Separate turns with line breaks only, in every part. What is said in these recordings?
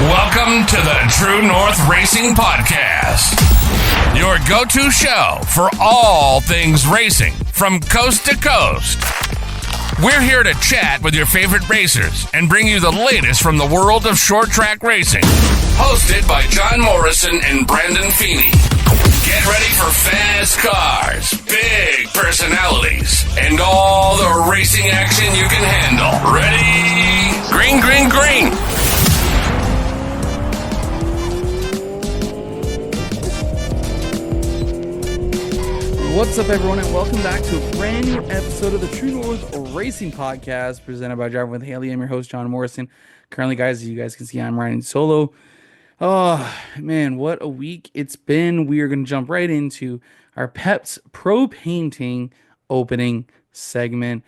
Welcome to the True North Racing Podcast, your go-to show for all things racing from coast to coast. We're here to chat with your favorite racers and bring you the latest from the world of short track racing. Hosted by John Morrison and Brandon Feeney. Get ready for fast cars, big personalities, and all the racing action you can handle. Ready? Green, green, green.
What's up, everyone, and welcome back to a brand new episode of the True North Racing Podcast presented by Driving With Hailey. I'm your host, John Morrison. Currently, guys, as you guys can see, I'm riding solo. Oh, man, what a week it's been. We are going to jump right into our Peps Pro Painting opening segment.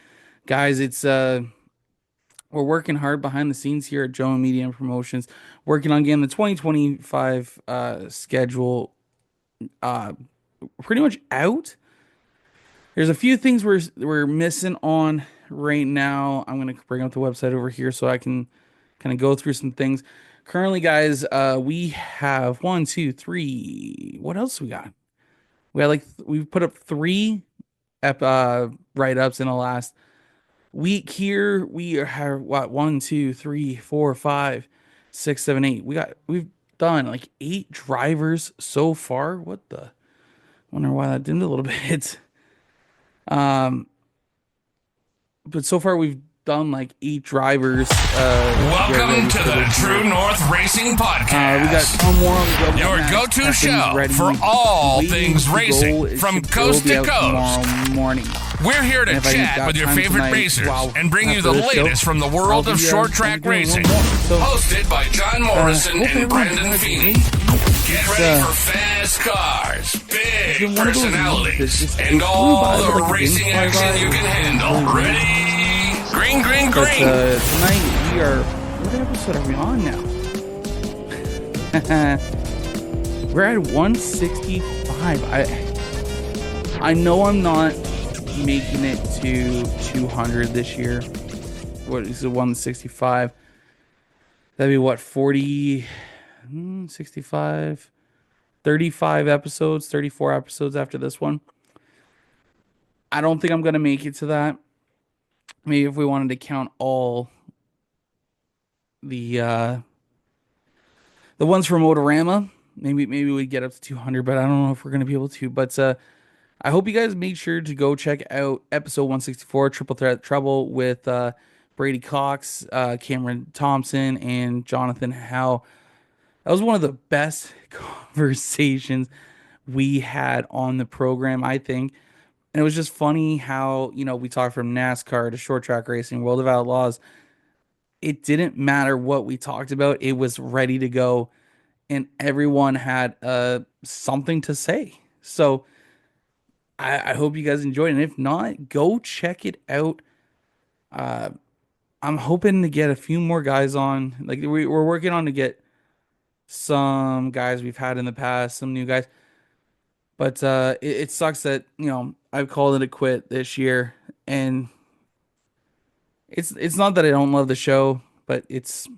Guys, it's we're working hard behind the scenes here at Joe Media and Promotions, working on getting the 2025 schedule pretty much out. There's a few things we're missing on right now. I'm going to bring up the website over here so I can kind of go through some things. Currently, guys, we have 1, 2, 3. What else we got? We've put up 3 write-ups in the last week here. We have 1, 2, 3, 4, 5, 6, 7, 8. We've done like 8 drivers so far. What the? Wonder why that dimmed a little bit. But so far we've done like 8 drivers.
Welcome to the True North Racing Podcast.
We got one more.
Your go-to show for all things racing from coast to coast.
Tomorrow morning.
We're here to chat with your favorite racers and bring you the latest from the world of short track racing. Hosted by John Morrison and Brandon Feeney. Get ready for fast cars, big personalities, and all the racing action you can handle. Ready? Green, green, green.
Tonight we are... What episode are we on now? We're at 165. I know I'm not making it to 200 this year. What is it, 165? That'd be what, 40... 65, 35 episodes, 34 episodes after this one. I don't think I'm going to make it to that. Maybe if we wanted to count all the ones from Motorama, maybe we'd get up to 200, but I don't know if we're going to be able to. But I hope you guys make sure to go check out episode 164, Triple Threat Trouble with Brady Cox, Cameron Thompson, and Jonathan Howe. That was one of the best conversations we had on the program, I think. And it was just funny how, we talked from NASCAR to short track racing, World of Outlaws. It didn't matter what we talked about. It was ready to go. And everyone had something to say. So I hope you guys enjoyed it. And if not, go check it out. I'm hoping to get a few more guys on. Like we're working on to get some guys we've had in the past, some new guys, but it sucks that I've called it a quit this year, and it's not that I don't love the show, but it's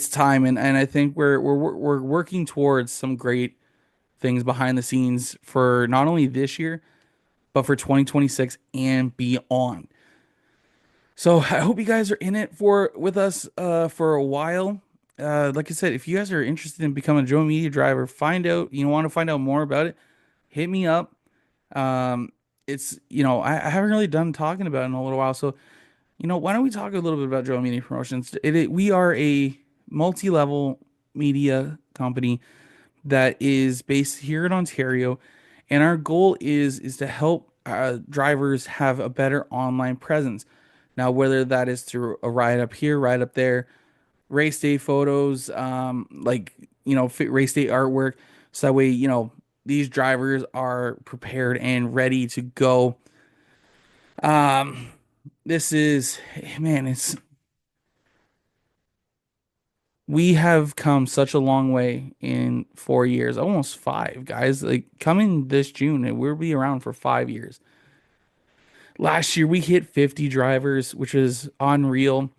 time, and I think we're working towards some great things behind the scenes for not only this year, but for 2026 and beyond. So I hope you guys are in it with us for a while. Like I said, if you guys are interested in becoming a Joe Media driver, want to find out more about it, hit me up. It's, I haven't really done talking about it in a little while. So, why don't we talk a little bit about Joe Media Promotions? We are a multi-level media company that is based here in Ontario. And our goal is to help drivers have a better online presence. Now, whether that is through a ride up here, ride up there, race day photos, race day artwork. So that way, these drivers are prepared and ready to go. We have come such a long way in 4 years, almost 5, guys. Like coming this June, we'll be around for 5 years. Last year, we hit 50 drivers, which is unreal.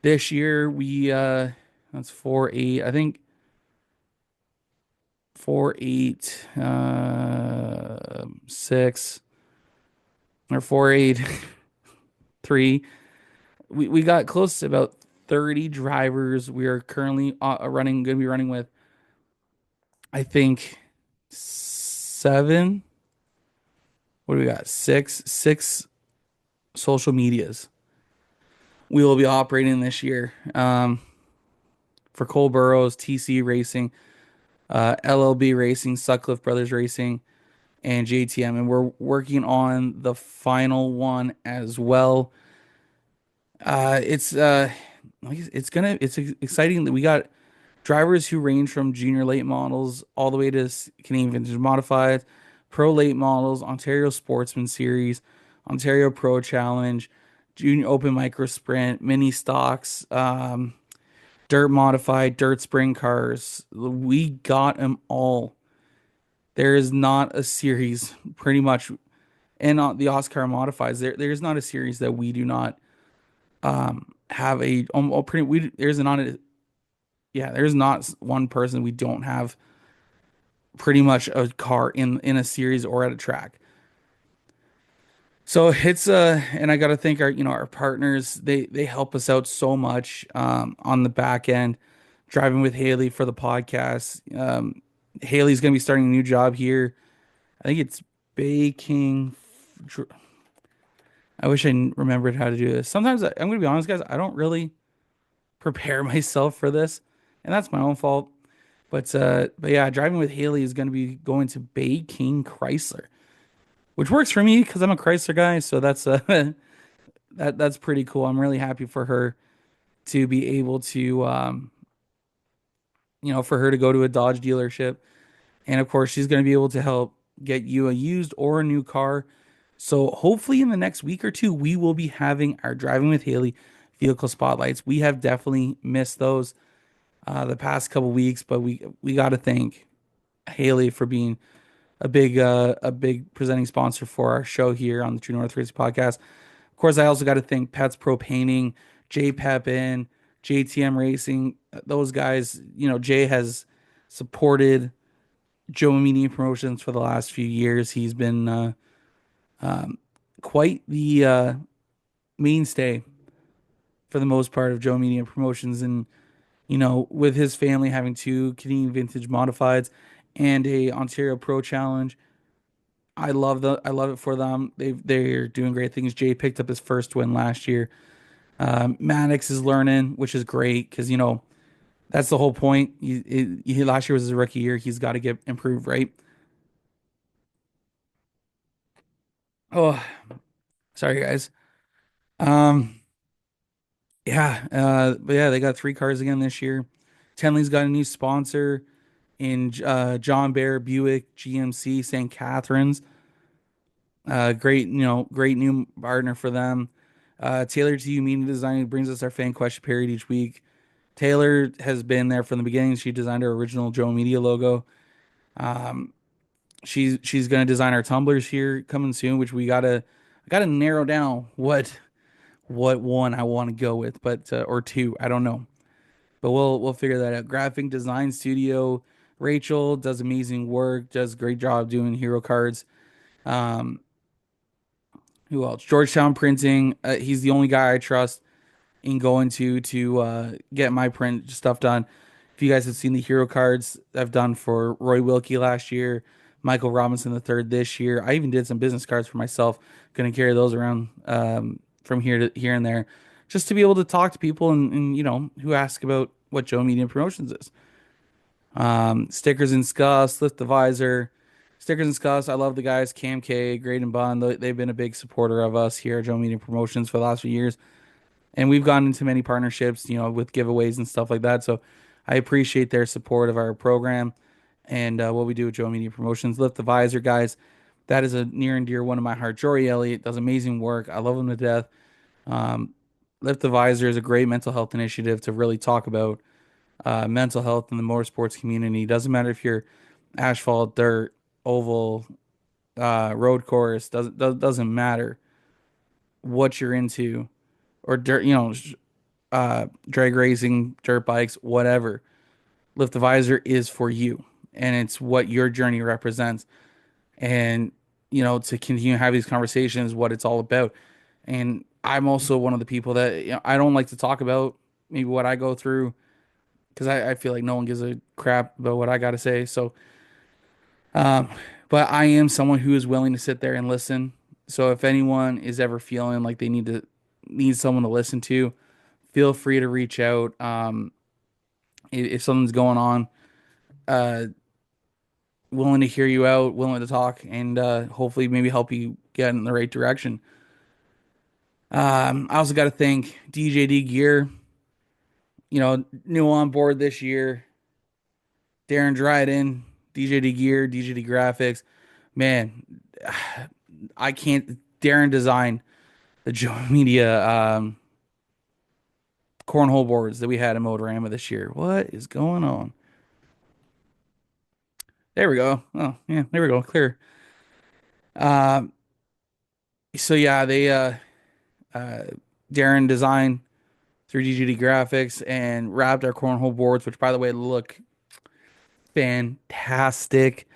This year, we That's 4-8. I think 4-8, 6 or 4-8, 3. We got close to about 30 drivers. We are currently going to be running with, I think, 7. What do we got? Six social medias we will be operating this year. For Cole Burrows, TC Racing, LLB Racing, Sutcliffe Brothers Racing, and JTM, and we're working on the final one as well. It's exciting that we got drivers who range from junior late models all the way to Canadian Vintage Modified, Pro Late Models, Ontario Sportsman Series, Ontario Pro Challenge, Junior Open Micro Sprint, Mini Stocks, Dirt Modified, Dirt Spring Cars. We got them all. There is not a series, pretty much, and on the Oscar Modifieds, there's not a series that we do not have pretty. There's not a yeah, there's not one person we don't have pretty much a car in a series or at a track. So it's and I got to thank our our partners. They help us out so much on the back end. Driving with Hailey for the podcast. Haley's gonna be starting a new job here. I think it's baking. I wish I remembered how to do this. Sometimes I'm gonna be honest, guys. I don't really prepare myself for this, and that's my own fault. But yeah, driving with Hailey is going to be going to Bay King Chrysler, which works for me because I'm a Chrysler guy. So that's that's pretty cool. I'm really happy for her to be able to for her to go to a Dodge dealership, and of course she's going to be able to help get you a used or a new car. So hopefully in the next week or two we will be having our Driving with Hailey vehicle spotlights. We have definitely missed those the past couple weeks, but we got to thank Hailey for being a big presenting sponsor for our show here on the True North Racing Podcast. Of course, I also got to thank Pets Pro Painting, J Pepin, JTM Racing. Those guys, Jay has supported Joe Media Promotions for the last few years. He's been quite the mainstay for the most part of Joe Media Promotions, and with his family having 2 Canadian Vintage Modifieds and a Ontario Pro Challenge. I love it for them. They're doing great things. Jay picked up his first win last year. Maddox is learning, which is great because that's the whole point. Last year was his rookie year. He's got to get improved, right? Oh, sorry guys. Um, yeah, but yeah, they got 3 cars again this year. Tenley's got a new sponsor in John Bear Buick GMC St. Catharines. Great new partner for them. Taylor to You Media Design brings us our fan question period each week. Taylor has been there from the beginning. She designed our original Joe Media logo. Um, she's gonna design our tumblers here coming soon, which I gotta narrow down what one I want to go with, but or two, I don't know, but we'll figure that out. Graphic Design Studio, Rachel does amazing work, does a great job doing hero cards. Um, who else? Georgetown Printing. He's the only guy I trust in going to get my print stuff done. If you guys have seen the hero cards I've done for Roy Wilkie last year, Michael Robinson the third this year. I even did some business cards for myself. Going to carry those around from here and there, just to be able to talk to people and who ask about what Joe Media Promotions is. Stickers and Scuffs, Lift the Visor. Stickers and Scuffs, I love the guys. Cam K, Great and Bond. They've been a big supporter of us here at Joe Media Promotions for the last few years. And we've gone into many partnerships, with giveaways and stuff like that. So I appreciate their support of our program and what we do with Joe Media Promotions. Lift the Visor, guys. That is a near and dear one of my heart. Jory Elliott does amazing work. I love him to death. Um, Lift the Visor is a great mental health initiative to really talk about mental health in the motorsports community. Doesn't matter if you're asphalt, dirt, oval, road course. Doesn't matter what you're into, or dirt. drag racing, dirt bikes, whatever. Lift the Visor is for you, and it's what your journey represents. And to continue to have these conversations, what it's all about. And I'm also one of the people that I don't like to talk about maybe what I go through because I feel like no one gives a crap about what I got to say. So, um, but I am someone who is willing to sit there and listen. So if anyone is ever feeling like they need someone to listen to, feel free to reach out. If something's going on, uh, willing to hear you out, willing to talk, and hopefully maybe help you get in the right direction. I also got to thank DJD Gear, new on board this year. Darren Dryden, DJD Gear, DJD Graphics. Man, I can't. Darren designed the Joe Media cornhole boards that we had in Motorama this year. What is going on? There we go. Oh, yeah, there we go. Clear. Um, so yeah, they uh Darren designed through DGD Graphics and wrapped our cornhole boards, which by the way look fantastic.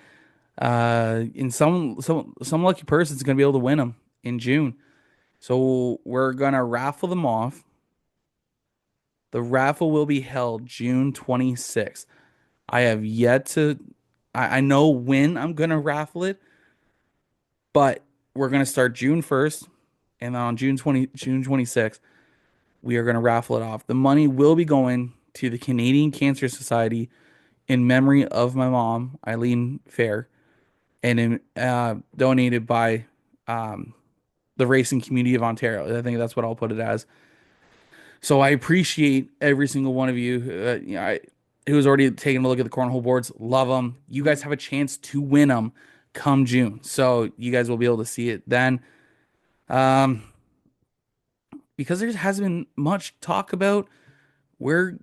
And some lucky person's gonna be able to win them in June. So we're gonna raffle them off. The raffle will be held June 26th. I have yet to I know when I'm gonna raffle it, but we're gonna start June 1st, and then on June 26th, we are gonna raffle it off. The money will be going to the Canadian Cancer Society in memory of my mom, Eileen Fair, and donated by um, the racing community of Ontario. I think that's what I'll put it as. So I appreciate every single one of you. Who's already taken a look at the cornhole boards. Love them. You guys have a chance to win them come June. So you guys will be able to see it then. Um, because there hasn't been much talk about where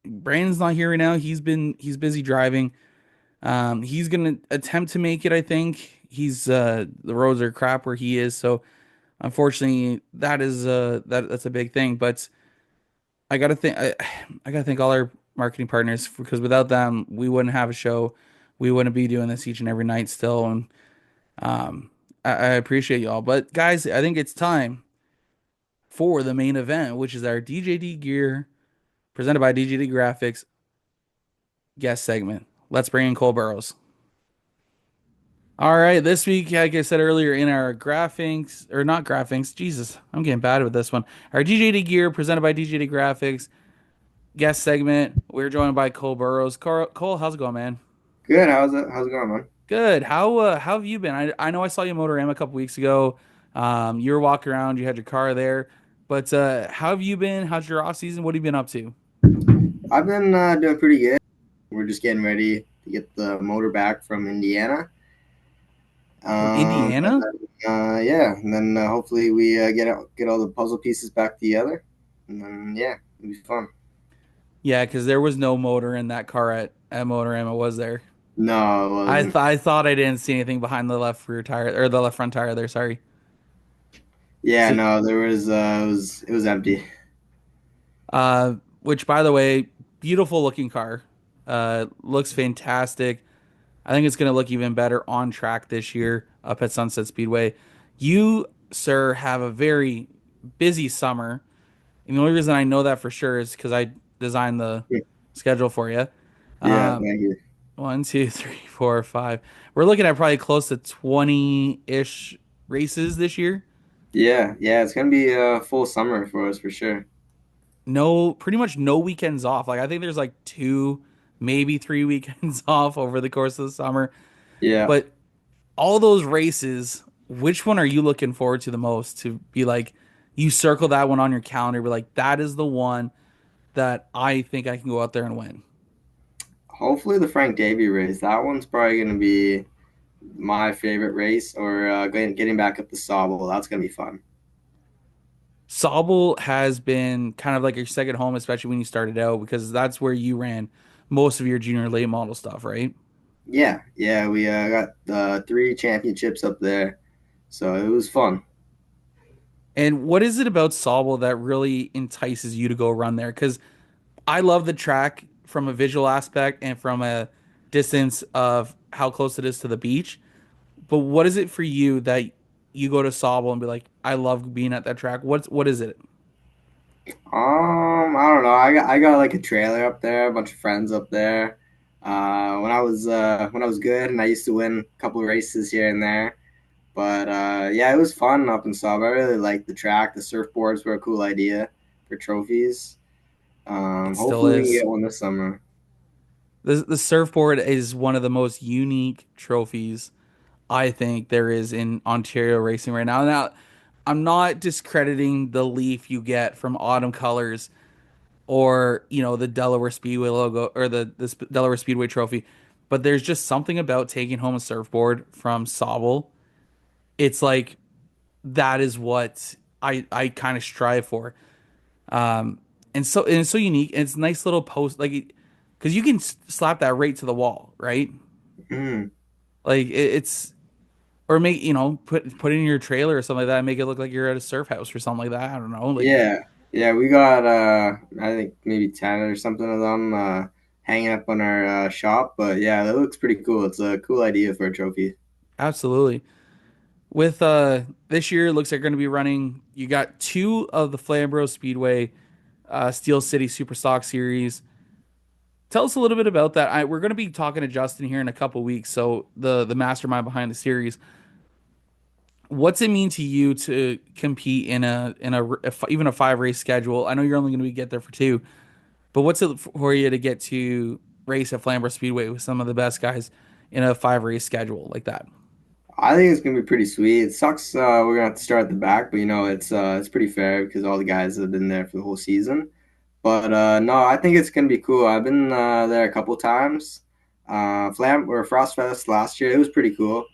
Brandon's not here right now. He's busy driving. He's gonna attempt to make it, I think. The roads are crap where he is, so unfortunately that's a big thing. But I gotta thank all our marketing partners because without them we wouldn't have a show. We wouldn't be doing this each and every night still. And I appreciate y'all. But guys, I think it's time for the main event, which is our DJD gear presented by DJD Graphics guest segment. Let's bring in Cole Burrows. All right, this week, like I said earlier, in our graphics, or not graphics, Jesus, I'm getting bad with this one. Our DJD gear presented by DJD Graphics guest segment. We're joined by Cole Burrows. Cole, how's it going, man?
Good. How's it going, man?
Good. How have you been? I know I saw you in Motorama a couple weeks ago. You were walking around, you had your car there, but how have you been? How's your off season? What have you been up to?
I've been doing pretty good. We're just getting ready to get the motor back from Indiana.
From Indiana?
Yeah, and then hopefully we get all the puzzle pieces back together, and then yeah, it'll be fun.
Yeah, because there was no motor in that car at Motorama, was there?
No, it wasn't.
I thought I didn't see anything behind the left rear tire or the left front tire there. Sorry.
Yeah,
So,
no, there was it was empty.
which by the way, beautiful looking car. Looks fantastic. I think it's going to look even better on track this year up at Sunset Speedway. You, sir, have a very busy summer. And the only reason I know that for sure is because I designed the schedule for you.
Yeah,
Um,
thank you.
1, 2, 3, 4, 5. We're looking at probably close to 20-ish races this year.
Yeah, it's gonna be a full summer for us for sure.
No, pretty much no weekends off. Like I think there's like two, maybe three weekends off over the course of the summer.
Yeah.
But all those races, which one are you looking forward to the most? To be like, you circle that one on your calendar, be like, that is the one that I think I can go out there and win.
Hopefully the Frank Davy race. That one's probably gonna be my favorite race, or getting back up the Sawble. That's gonna be fun.
Sauble has been kind of like your second home, especially when you started out, because that's where you ran most of your junior late model stuff, right?
Yeah, we got 3 championships up there, so it was fun.
And what is it about Sauble that really entices you to go run there? Because I love the track from a visual aspect and from a distance of how close it is to the beach. But what is it for you that you go to Sauble and be like, I love being at that track? What is it?
I don't know. I got like a trailer up there, a bunch of friends up there. When I was good, and I used to win a couple of races here and there. But yeah, it was fun up in Sub. I really liked the track. The surfboards were a cool idea for trophies.
It still
Hopefully we can
is.
get one this summer.
The surfboard is one of the most unique trophies I think there is in Ontario racing right now. Now, I'm not discrediting the leaf you get from Autumn Colors or, the Delaware Speedway logo or the Delaware Speedway trophy, but there's just something about taking home a surfboard from Sobel. It's like that is what I kind of strive for. Um, and it's so unique. And it's a nice little post, like, because you can slap that right to the wall, right?
Mm,
Like it's or make put it in your trailer or something like that and make it look like you're at a surf house or something like that. I don't know. Like
yeah, yeah, we got I think maybe 10 or something of them hanging up on our shop. But yeah, that looks pretty cool. It's a cool idea for a trophy.
absolutely. With this year, it looks like you're going to be running. You got two of the Flamborough Speedway Steel City Super Stock Series. Tell us a little bit about that. We're going to be talking to Justin here in a couple weeks. So the mastermind behind the series. What's it mean to you to compete in even a 5 race schedule? I know you're only going to be get there for two, but what's it for you to get to race at Flamborough Speedway with some of the best guys in a 5 race schedule like that?
I think it's gonna be pretty sweet. It sucks we're gonna have to start at the back, but it's pretty fair because all the guys have been there for the whole season. But no, I think it's gonna be cool. I've been there a couple times. Flam or Frost Fest last year, it was pretty cool.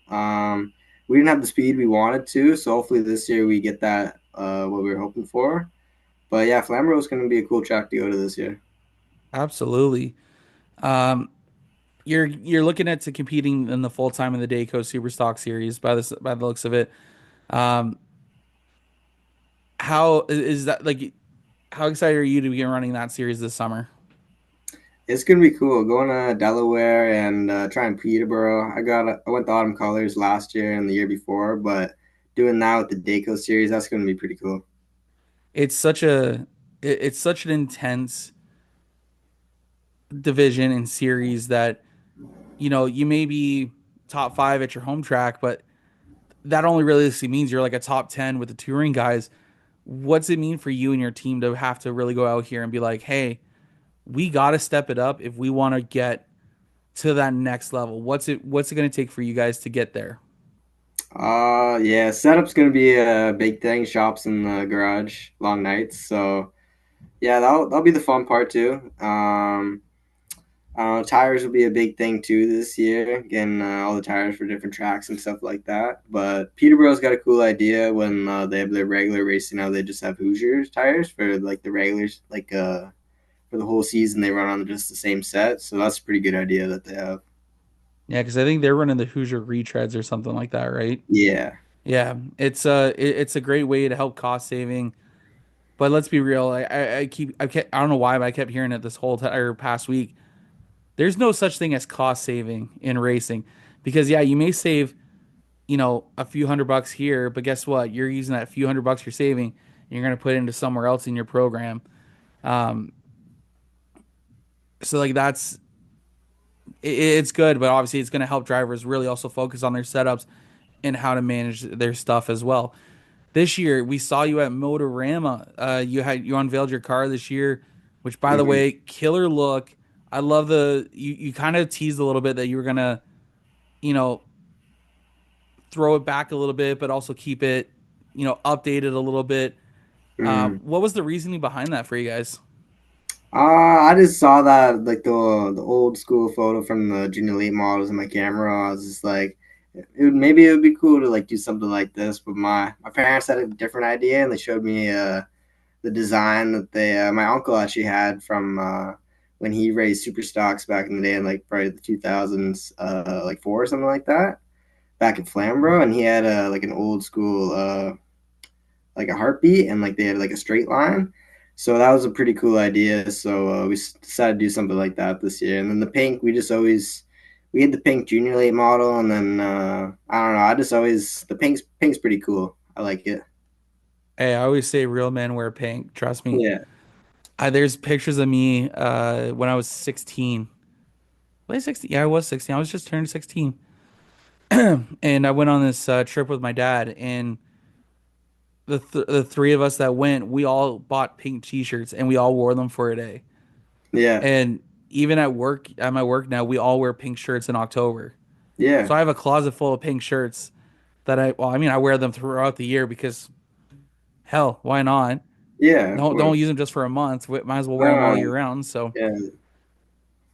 We didn't have the speed we wanted to, so hopefully this year we get that what we were hoping for. But yeah, Flamborough is gonna be a cool track to go to this year.
Absolutely. Um, you're looking at to competing in the full time in the Dayco Superstock Series by the looks of it. Um, how is that like? How excited are you to begin running that series this summer?
It's gonna be cool going to Delaware and trying Peterborough. I went to Autumn Colors last year and the year before, but doing that with the Daco series, that's gonna be pretty cool.
It's it's such an intense division and series that you may be top five at your home track, but that only really means you're like a top 10 with the touring guys. What's it mean for you and your team to have to really go out here and be like, hey, we got to step it up if we want to get to that next level? What's it going to take for you guys to get there?
Yeah, setup's gonna be a big thing. Shops in the garage, long nights. So yeah, that'll be the fun part too. Tires will be a big thing too this year. Getting all the tires for different tracks and stuff like that. But Peterborough's got a cool idea when they have their regular racing now. They just have Hoosiers tires for like the regulars, like for the whole season they run on just the same set. So that's a pretty good idea that they have.
Yeah, because I think they're running the Hoosier retreads or something like that, right?
Yeah.
Yeah, it's a great way to help cost saving. But let's be real. I don't know why, but I kept hearing it this whole entire past week. There's no such thing as cost saving in racing, because yeah, you may save a few $100 here, but guess what? You're using that few $100 you're saving, and you're gonna put it into somewhere else in your program. Um, so like it's good, but obviously it's gonna help drivers really also focus on their setups and how to manage their stuff as well. This year we saw you at Motorama. You unveiled your car this year, which by the
Mhm.
way, killer look. I love you kind of teased a little bit that you were gonna, you know, throw it back a little bit, but also keep it, updated a little bit.
Mm.
What was the reasoning behind that for you guys?
I just saw that like the old school photo from the junior late models in my camera. I was just like, maybe it would be cool to like do something like this. But my parents had a different idea, and they showed me the design that they my uncle actually had from when he raced super stocks back in the day in like probably the 2000s, like four or something like that, back at Flamborough, and he had like an old school like a heartbeat and like they had like a straight line. So that was a pretty cool idea. So we decided to do something like that this year. And then the pink, we had the pink junior late model, and then I don't know, I just always the pink's pretty cool. I like it.
Hey, I always say real men wear pink. Trust me.
Yeah,
There's pictures of me when I was 16. Was I 16? Yeah, I was 16. I was just turned 16. And I went on this trip with my dad, and the three of us that went, we all bought pink t-shirts and we all wore them for a day.
yeah,
And even at my work now, we all wear pink shirts in October. So
yeah,
I have a closet full of pink shirts well, I mean, I wear them throughout the year because hell, why not?
yeah. Of
Don't
course.
use them just for a month. Might as well wear them all
Uh,
year round. So,
yeah,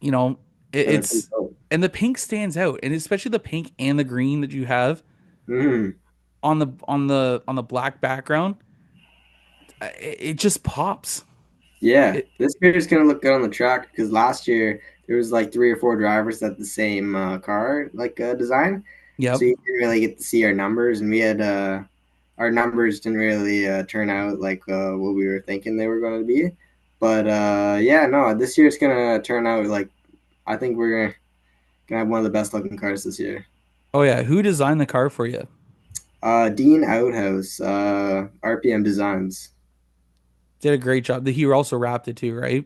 you know,
they're pretty
it's
cool.
and the pink stands out, and especially the pink and the green that you have
Mhm.
on the black background, it just pops.
Yeah,
It,
this year is gonna look good on the track because last year there was like three or four drivers that had the same car like design, so
yep.
you didn't really get to see our numbers, and we had our numbers didn't really turn out like what we were thinking they were going to be. But yeah, no, this year it's gonna turn out like I think we're gonna have one of the best looking cars this year.
Oh yeah, who designed the car for you?
Dean Outhouse, RPM Designs.
Did a great job. He also wrapped it too, right?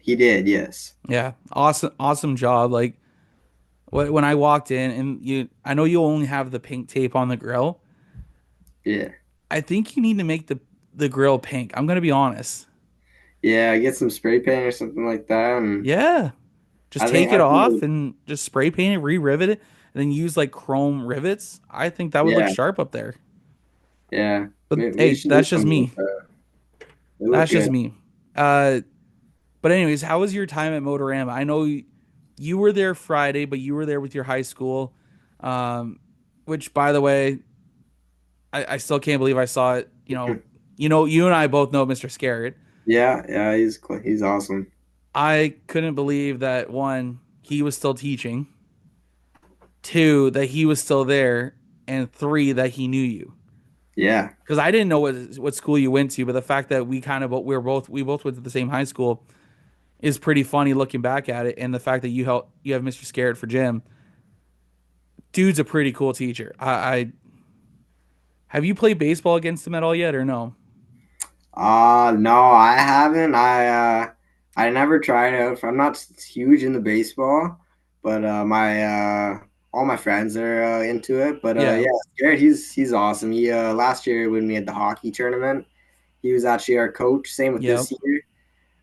He did, yes.
Yeah, awesome job. Like when I walked in, and I know you only have the pink tape on the grill.
Yeah.
I think you need to make the grill pink. I'm gonna be honest.
Yeah, get some spray paint or something like that, and
Yeah, just take
I
it off
think
and just spray paint it, re-rivet it, and then use like chrome rivets. I think that would look
yeah,
sharp up there.
yeah.
But
We
hey,
should do
that's just
something like
me.
that. They look
That's
good.
just me. Uh, but anyways, how was your time at Motorama? I know you were there Friday, but you were there with your high school. Um, which by the way, I still can't believe I saw it. You and I both know Mr. Scarrett.
Yeah, yeah. He's awesome.
I couldn't believe that one, he was still teaching, two, that he was still there, and three, that he knew you.
Yeah,
Because I didn't know what school you went to, but the fact that we both went to the same high school is pretty funny looking back at it, and the fact that you have Mr. Scarrett for Jim, dude's a pretty cool teacher. I have you played baseball against him at all yet or no?
No, I haven't. I never tried out. I'm not huge into baseball, but my all my friends are into it. But
Yeah.
yeah, Garrett, he's awesome. He last year when we had the hockey tournament, he was actually our coach. Same with
Yep.
this year.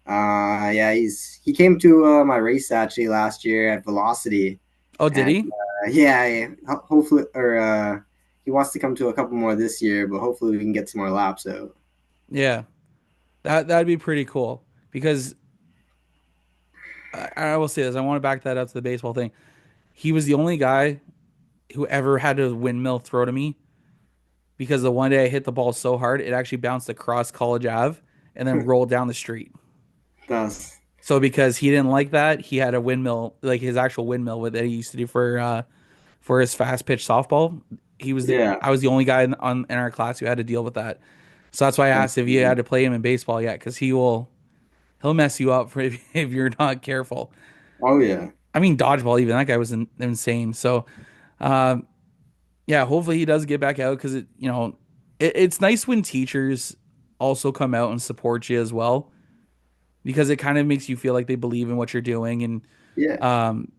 Yeah, he came to my race actually last year at Velocity,
Oh, did
and
he?
yeah, hopefully, or he wants to come to a couple more this year, but hopefully we can get some more laps out.
Yeah. That'd be pretty cool because I will say this. I want to back that up to the baseball thing. He was the only guy who ever had a windmill throw to me because the one day I hit the ball so hard it actually bounced across College Ave and then rolled down the street.
That's
So because he didn't like that, he had a windmill, like his actual windmill with that he used to do for his fast pitch softball.
yeah.
I was the only guy in our class who had to deal with that. So that's why I asked if you had to play him in baseball yet, because he'll mess you up if you're not careful.
Oh yeah.
I mean, dodgeball, even that guy was insane. So, um, yeah, hopefully he does get back out because it's nice when teachers also come out and support you as well because it kind of makes you feel like they believe in what you're doing. And
Yeah.
um,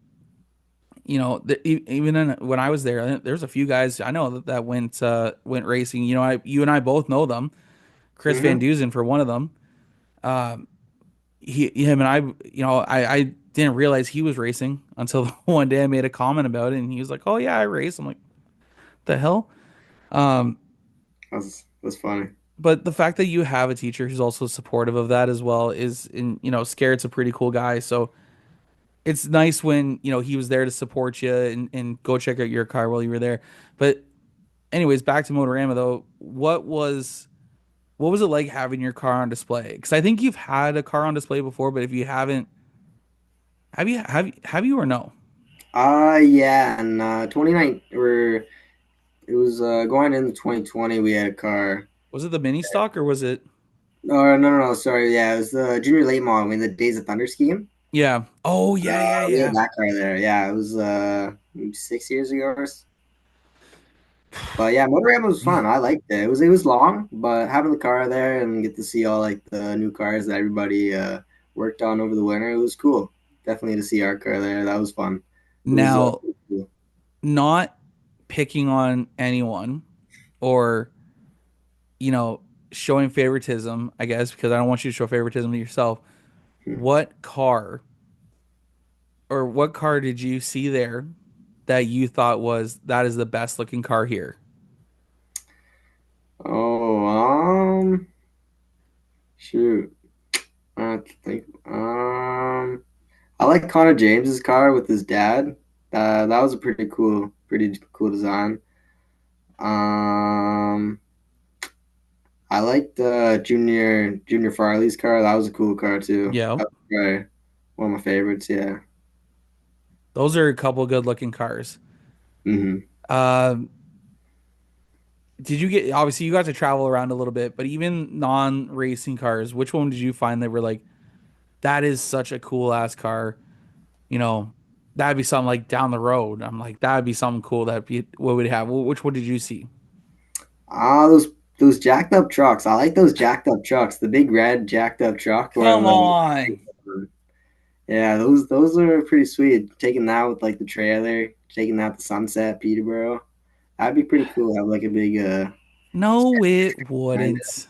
even when I was there, there's a few guys I know that went racing. You and I both know them. Chris Van
Hmm.
Dusen for one of them. Um, him and I, I didn't realize he was racing until one day I made a comment about it, and he was like, "Oh yeah, I race." I'm like, "The hell." Um,
That's funny.
but the fact that you have a teacher who's also supportive of that as well is, in Scared's a pretty cool guy, so it's nice when he was there to support you and go check out your car while you were there. But anyways, back to Motorama though. What was it like having your car on display? Because I think you've had a car on display before, but if you haven't, have you or no?
Yeah, and 29 or it was going into 2020 we had a car.
Was it the mini stock or was it?
Oh, no, sorry. Yeah, it was the junior late model in the Days of Thunder scheme.
Yeah. Oh yeah, yeah,
We had
yeah.
that car there. Yeah, it was maybe 6 years ago. But yeah, Motorama was fun. I liked it. It was long, but having the car there and get to see all like the new cars that everybody worked on over the winter, it was cool. Definitely to see our car there. That was fun. It was
Now,
cool.
not picking on anyone or showing favoritism, I guess, because I don't want you to show favoritism to yourself. What car or what car did you see there that you thought was that is the best looking car here?
Oh, shoot. I have to think. I like Connor James's car with his dad. That was a pretty cool design. Um, I liked Junior Farley's car. That was a cool car too.
Yeah.
That was probably one of my favorites. Yeah.
Those are a couple good looking cars.
Hmm.
Um, did you get obviously you got to travel around a little bit, but even non-racing cars, which one did you find that were like that is such a cool ass car? You know, that'd be something like down the road. I'm like that'd be something cool that be what would have. Which one did you see?
Those jacked up trucks. I like those jacked up trucks. The big red jacked up truck where
Come
like
on.
yeah, those are pretty sweet. Taking that with like the trailer, taking that to Sunset Peterborough. That'd be pretty cool. Have like a big
No, it
behind it.
wouldn't.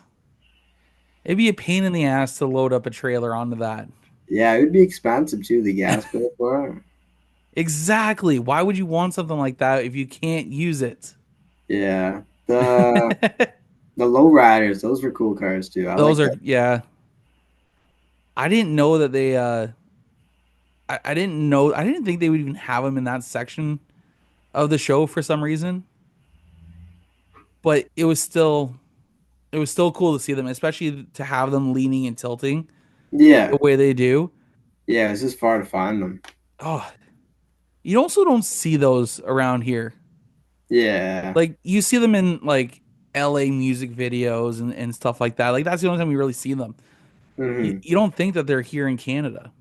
It'd be a pain in the ass to load up a trailer onto that.
Yeah, it would be expensive too, the gas bill for it.
Exactly. Why would you want something like that if you can't use it?
Yeah. The low riders, those were cool cars too. I
Those
like
are,
that.
yeah. I didn't know that they, I didn't know, I didn't think they would even have them in that section of the show for some reason. But it was still cool to see them, especially to have them leaning and tilting the
Yeah.
way they do.
Yeah, it's just far to find them.
Oh, you also don't see those around here.
Yeah.
Like you see them in like LA music videos and stuff like that. Like that's the only time we really see them.
Hmm.
You don't think that they're here in Canada.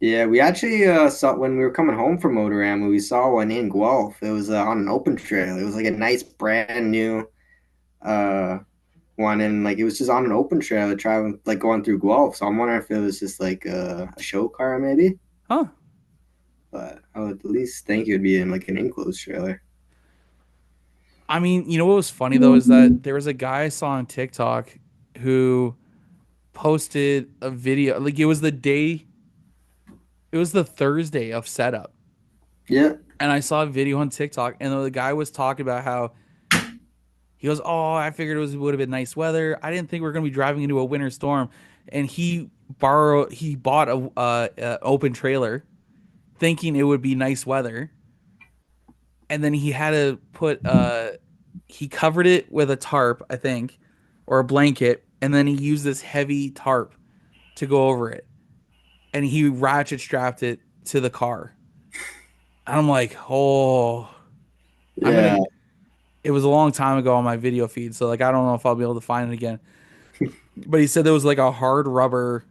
Yeah, we actually saw when we were coming home from Motorama, we saw one in Guelph. It was on an open trail. It was like a nice brand new uh one, and like it was just on an open trail traveling like going through Guelph. So I'm wondering if it was just like a show car maybe,
Huh.
but I would at least think it would be in like an enclosed trailer.
I mean, you know what was funny though is that there was a guy I saw on TikTok who posted a video. Like it was the Thursday of setup.
Yeah.
And I saw a video on TikTok and the guy was talking about how he goes, "Oh, I figured would have been nice weather. I didn't think we were going to be driving into a winter storm." And he bought a open trailer thinking it would be nice weather. And then he had to put he covered it with a tarp, I think, or a blanket, and then he used this heavy tarp to go over it. And he ratchet strapped it to the car. And I'm like, "Oh, I'm
Yeah.
gonna." It was a long time ago on my video feed, so like I don't know if I'll be able to find it again. But he said there was like a hard rubber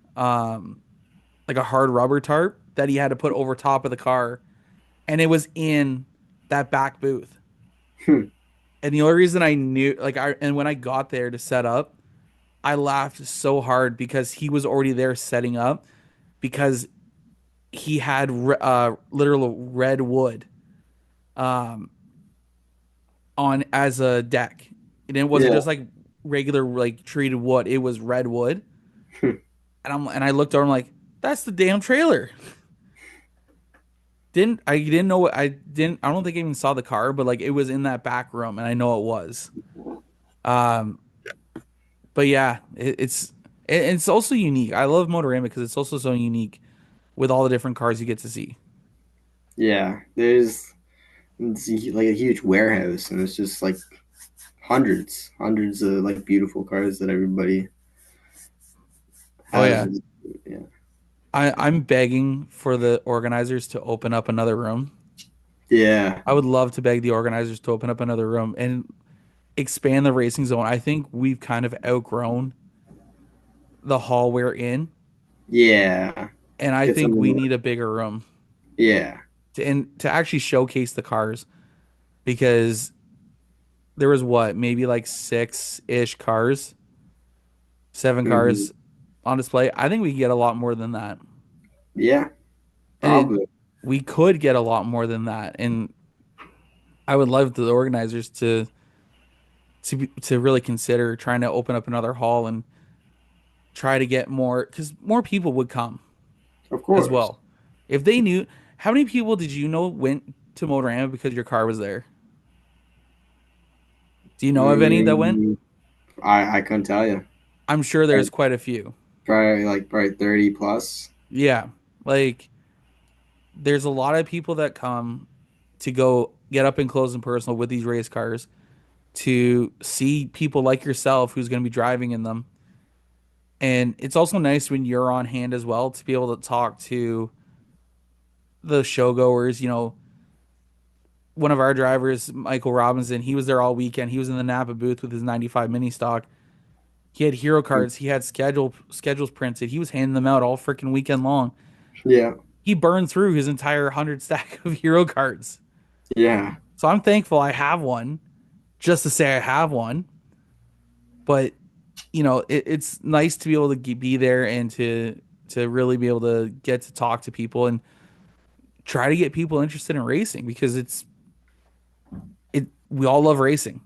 tarp that he had to put over top of the car, and it was in that back booth.
Hmm.
And the only reason I knew, and when I got there to set up, I laughed so hard because he was already there setting up because he had literal red wood um, on as a deck, and it wasn't
Yeah.
just like regular like treated wood; it was red wood.
Hmm.
And I looked over, I'm like, that's the damn trailer. Didn't know what I don't think I even saw the car, but like it was in that back room, and I know it was. Um, but yeah, it's also unique. I love Motorama because it's also so unique with all the different cars you get to see.
Yeah. Like a huge warehouse, and it's just like hundreds of like beautiful cars that everybody
Oh
has.
yeah,
Yeah.
I'm begging for the organizers to open up another room.
Yeah.
I would love to beg the organizers to open up another room, and expand the racing zone. I think we've kind of outgrown the hall we're in,
Yeah.
and I
Get
think we
something.
need a bigger room
Yeah.
to actually showcase the cars because there was what, maybe like six-ish cars, seven
Hmm.
cars on display. I think we could get a lot more than that.
Yeah.
And
Probably.
we could get a lot more than that. And I would love the organizers to really consider trying to open up another hall and try to get more because more people would come
Of
as
course.
well. If they knew, how many people did you know went to Motorama because your car was there? Do you know of any that went?
Mm, I couldn't tell you.
I'm sure there's quite a few.
Probably 30 plus.
Yeah. Like there's a lot of people that come to go get up and close and personal with these race cars to see people like yourself who's going to be driving in them. And it's also nice when you're on hand as well to be able to talk to the show goers. One of our drivers, Michael Robinson, he was there all weekend. He was in the Napa booth with his 95 mini stock. He had hero cards. He had schedules printed. He was handing them out all freaking weekend long.
Yeah.
He burned through his entire 100 stack of hero cards.
Yeah.
So I'm thankful I have one just to say I have one. But it's nice to be able to be there and to really be able to get to talk to people and try to get people interested in racing because we all love racing.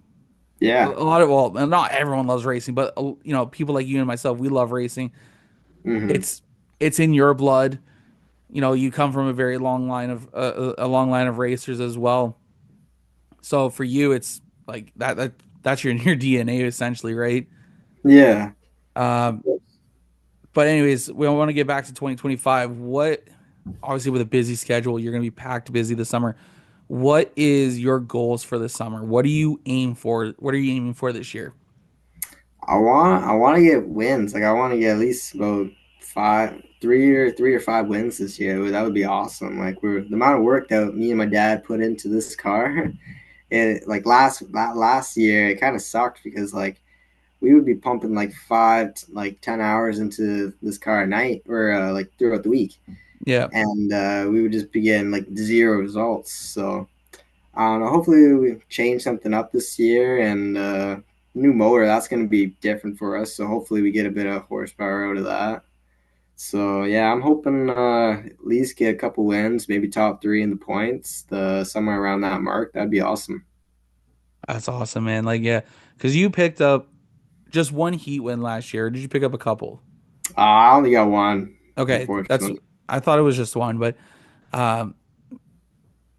A
Yeah.
lot of, well, not everyone loves racing, but people like you and myself, we love racing.
Hmm.
It's in your blood. You come from a very long line of a long line of racers as well. So for you, it's like that's your DNA essentially, right?
Yeah.
Um, but anyways, we want to get back to 2025. What, obviously with a busy schedule, you're going to be packed busy this summer. What is your goals for this summer? What do you aim for? What are you aiming for this year?
I want to get wins. Like I want to get at least about three or five wins this year. That would be awesome. Like we're the amount of work that me and my dad put into this car. It like last year it kind of sucked because like we would be pumping like 10 hours into this car at night or like throughout the week,
Yeah,
and we would just be getting like zero results. So I don't know. Hopefully, we change something up this year and new motor. That's going to be different for us. So hopefully, we get a bit of horsepower out of that. So yeah, I'm hoping at least get a couple wins, maybe top three in the points, the somewhere around that mark. That'd be awesome.
that's awesome, man. Like, yeah, because you picked up just one heat win last year. Or did you pick up a couple?
I only got one,
Okay,
unfortunately.
I thought it was just one, but um,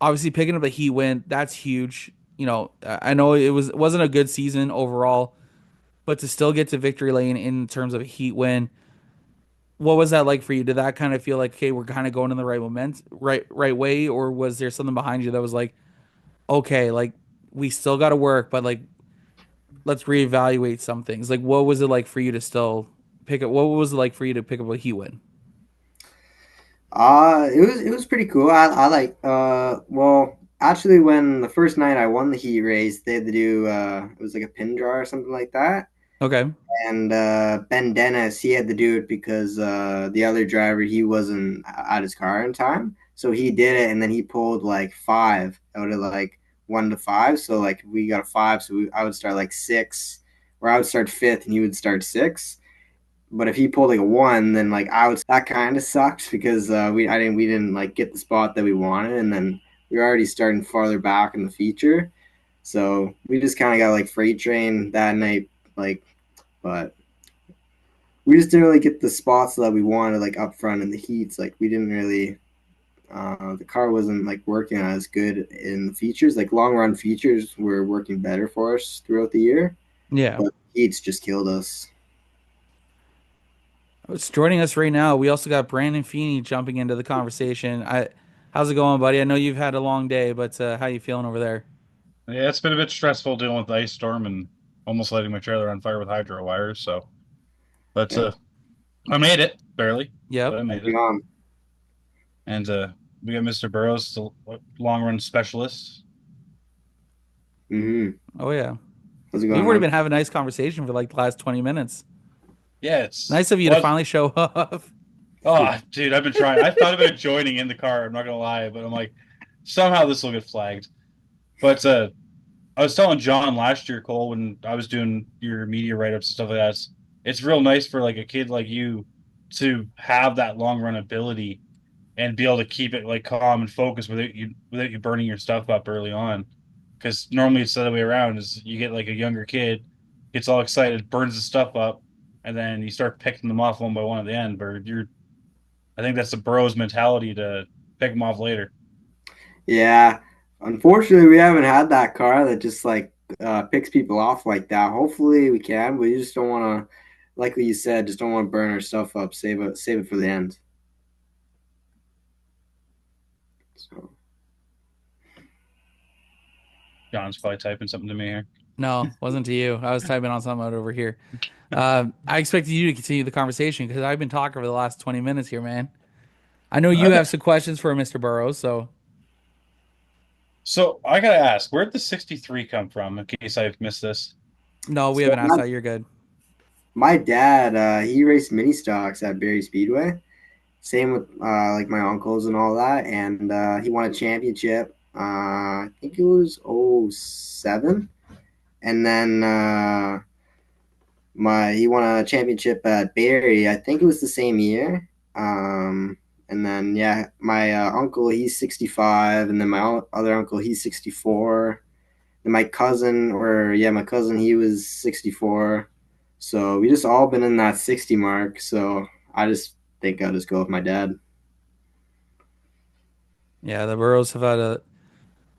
obviously picking up a heat win, that's huge. I know it wasn't a good season overall, but to still get to victory lane in terms of a heat win, what was that like for you? Did that kind of feel like, okay, we're kind of going in the right right way, or was there something behind you that was like, okay, like we still got to work, but like let's reevaluate some things. Like, what was it like for you to still pick up? What was it like for you to pick up a heat win?
It was pretty cool. I like well actually when the first night I won the heat race, they had to do it was like a pin draw or something like that.
Okay,
And Ben Dennis, he had to do it because the other driver he wasn't at his car in time, so he did it, and then he pulled like five out of like 1 to 5. So like we got a five, so I would start like six, or I would start fifth, and he would start six. But if he pulled like a one, then like I would. That kind of sucked because we didn't like get the spot that we wanted, and then we were already starting farther back in the feature, so we just kind of got like freight train that night, like, but we just didn't really get the spots that we wanted like up front in the heats. Like we didn't really the car wasn't like working as good in the features. Like long run features were working better for us throughout the year,
yeah.
but heats just killed us.
It's joining us right now. We also got Brandon Feeney jumping into the conversation. How's it going, buddy? I know you've had a long day, but how you feeling over there?
Yeah, it's been a bit stressful dealing with the ice storm and almost lighting my trailer on fire with hydro wires. So, but
Yeah,
I made it barely, but
Yep.
I made
hang
it.
on.
And we got Mr. Burrows, the long run specialist.
Hmm.
Oh yeah.
How's it
We've
going,
already
man?
been having a nice conversation for like the last 20 minutes.
Yeah, it's
Nice of you to
was
finally show up.
oh, dude, I've been trying. I thought about joining in the car. I'm not gonna lie, but I'm like, somehow this will get flagged. But I was telling John last year, Cole, when I was doing your media write-ups and stuff like that. It's real nice for like a kid like you to have that long run ability and be able to keep it like calm and focused without you burning your stuff up early on. Because normally it's the other way around: is you get like a younger kid gets all excited, burns the stuff up, and then you start picking them off one by one at the end. But I think that's the Burrows mentality to pick them off later.
Yeah, unfortunately, we haven't had that car that just like picks people off like that. Hopefully, we can, but you just don't want to, like what you said, just don't want to burn our stuff up. Save it for the end. So,
John's probably typing something to me here.
No, wasn't to you. I was typing on something out over here. I expected you to continue the conversation because I've been talking for the last 20 minutes here, man. I know you
Okay.
have some questions for Mr. Burrows, so
So I gotta ask, where'd the 63 come from? In case I've missed this.
no, we
so
haven't asked that. You're good.
my dad, he raced mini stocks at Barrie Speedway. Same with like my uncles and all that, and he won a championship. I think it was '07, and then my he won a championship at Barrie. I think it was the same year. And then yeah, my uncle he's 65, and then my other uncle he's 64. And my cousin, or yeah, my cousin he was 64. So we just all been in that 60 mark. So I just think I'll just go with my dad.
Yeah, the Burrows have had a.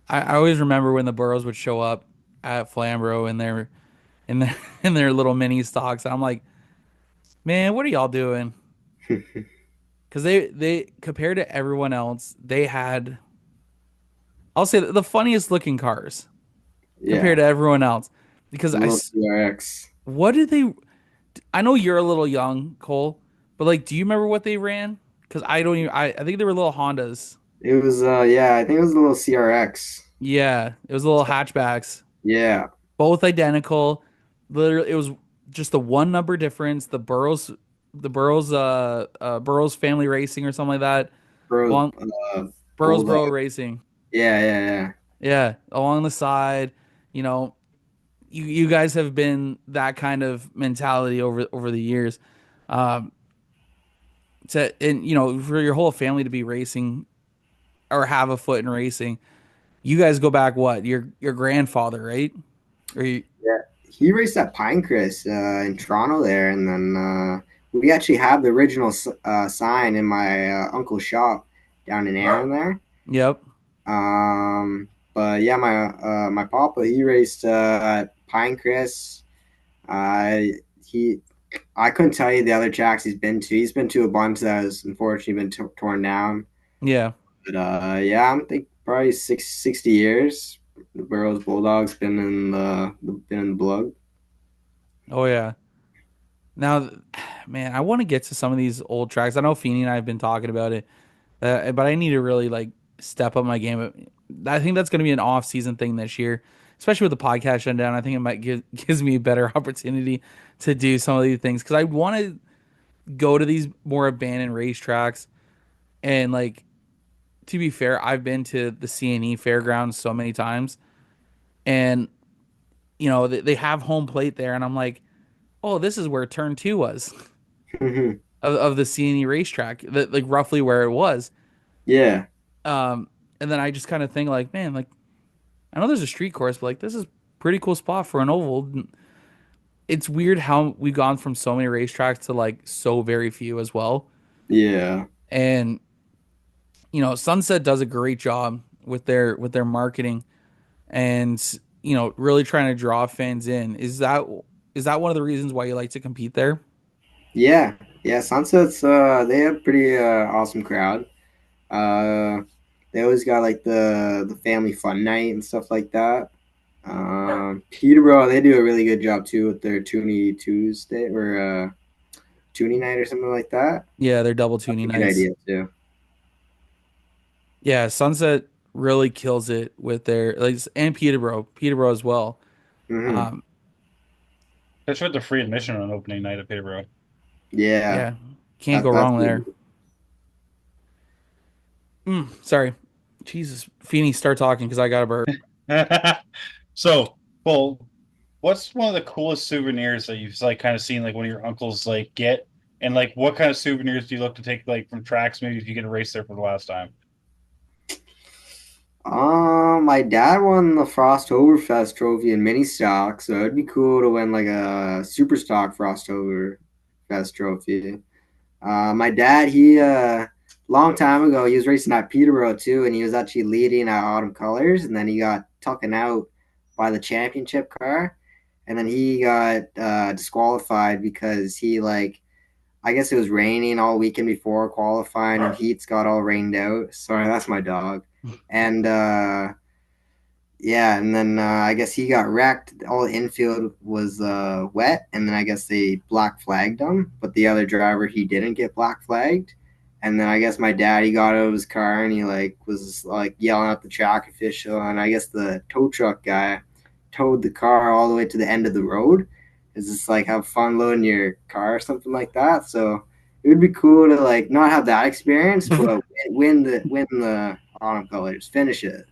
I always remember when the Burrows would show up at Flamborough in their in their little mini stocks. I'm like, man, what are y'all doing? Because they compared to everyone else, they had I'll say the funniest looking cars compared
Yeah,
to everyone else. Because
the little CRX.
what did they? I know you're a little young, Cole, but like, do you remember what they ran? Because I don't even. I think they were little Hondas.
It was yeah, I think it was the little CRX.
Yeah, it was little hatchbacks,
Yeah,
both identical. Literally, it was just the one number difference. Burrows Family Racing or something like that.
bro,
Along Burrow
Bulldog.
Racing.
Yeah.
Yeah, along the side, you know, you guys have been that kind of mentality over the years. Um, and for your whole family to be racing or have a foot in racing, you guys go back what? Your grandfather, right? Or you,
Yeah, he raced at Pinecrest in Toronto there, and then we actually have the original sign in my uncle's shop down in Aaron there.
yep.
But yeah, my papa he raced at Pinecrest. Uh, he I couldn't tell you the other tracks he's been to. He's been to a bunch that has unfortunately been torn down.
Yeah.
But yeah, I'm think probably 60 years. The Burroughs Bulldogs been in the blood.
Oh yeah. Now, man, I want to get to some of these old tracks. I know Feeney and I have been talking about it, but I need to really like step up my game. I think that's going to be an off-season thing this year, especially with the podcast shutdown. I think it might gives me a better opportunity to do some of these things because I want to go to these more abandoned racetracks. And like, to be fair, I've been to the CNE fairgrounds so many times, and they have home plate there, and I'm like, oh, this is where turn two was of the CNE racetrack, like roughly where it was.
Yeah,
And then I just kind of think like, man, like I know there's a street course, but like this is pretty cool spot for an oval. It's weird how we've gone from so many racetracks to like so very few as well.
yeah.
And Sunset does a great job with their marketing and really trying to draw fans in. Is that one of the reasons why you like to compete there?
Yeah, yeah. Sunsets, they have pretty awesome crowd. Uh, they always got like the family fun night and stuff like that. Peterborough, they do a really good job too with their Toonie Tuesday or Toonie night or something like that.
Yeah, they're double
That's a
tuning
good
nights.
idea too.
Yeah, Sunset really kills it with their like and Peterborough as well.
Hmm.
That's with the free admission on opening night at Pit Road.
Yeah,
Yeah, can't go
that's
wrong there.
good.
Sorry, Jesus, Feeny, start talking because I got a burp.
So, well, what's one of the coolest souvenirs that you've like kind of seen like one of your uncles like get? And like what kind of souvenirs do you look to take like from tracks maybe if you get a race there for the last time?
My dad won the Frosttoberfest trophy in mini stock, so it'd be cool to win like a super stock Frosttoberfest trophy. My dad, he long time ago, he was racing at Peterborough too, and he was actually leading at Autumn Colors, and then he got taken out by the championship car, and then he got disqualified because he like I guess it was raining all weekend before qualifying, and heats got all rained out. Sorry, that's my dog. And yeah, and then I guess he got wrecked. All the infield was wet, and then I guess they black flagged him. But the other driver, he didn't get black flagged. And then I guess my dad, he got out of his car and he like was like yelling at the track official, and I guess the tow truck guy towed the car all the way to the end of the road. It's just like have fun loading your car or something like that. So it would be cool to like not have that experience, but win the autumn colors, finish it.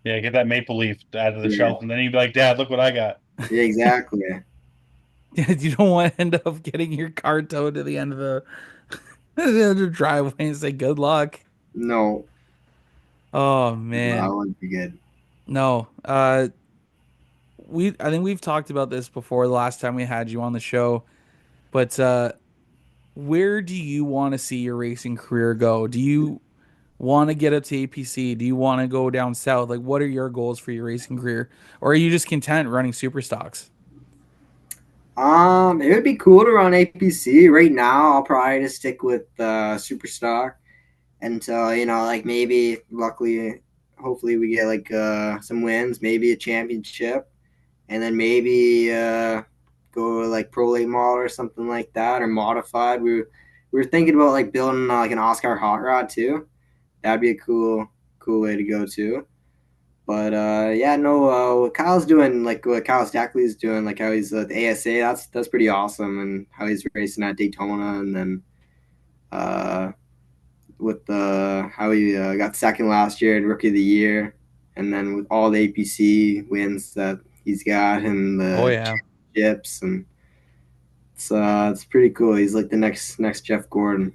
Yeah, get that maple leaf out of the
Yeah,
shelf, and then you'd be like, Dad, look what I got.
yeah, exactly.
You don't want to end up getting your car towed to the end of the driveway and say good luck.
No,
Oh
that
man,
would be good.
no. I think we've talked about this before the last time we had you on the show, but where do you want to see your racing career go? Do you want to get up to APC? Do you want to go down south? Like, what are your goals for your racing career, or are you just content running super stocks?
It would be cool to run APC. Right now, I'll probably just stick with Super Stock until like maybe, luckily, hopefully, we get like some wins, maybe a championship, and then maybe go to like Pro Late Model or something like that, or modified. We were thinking about like building like an Oscar hot rod too. That'd be a cool way to go too. But yeah, no, what Kyle's doing, like what Kyle Stackley's doing, like how he's at the ASA, that's pretty awesome, and how he's racing at Daytona, and then uh, with the how he got second last year and Rookie of the Year, and then with all the APC wins that he's got and
Oh
the
yeah,
championships, and it's pretty cool. He's like the next Jeff Gordon.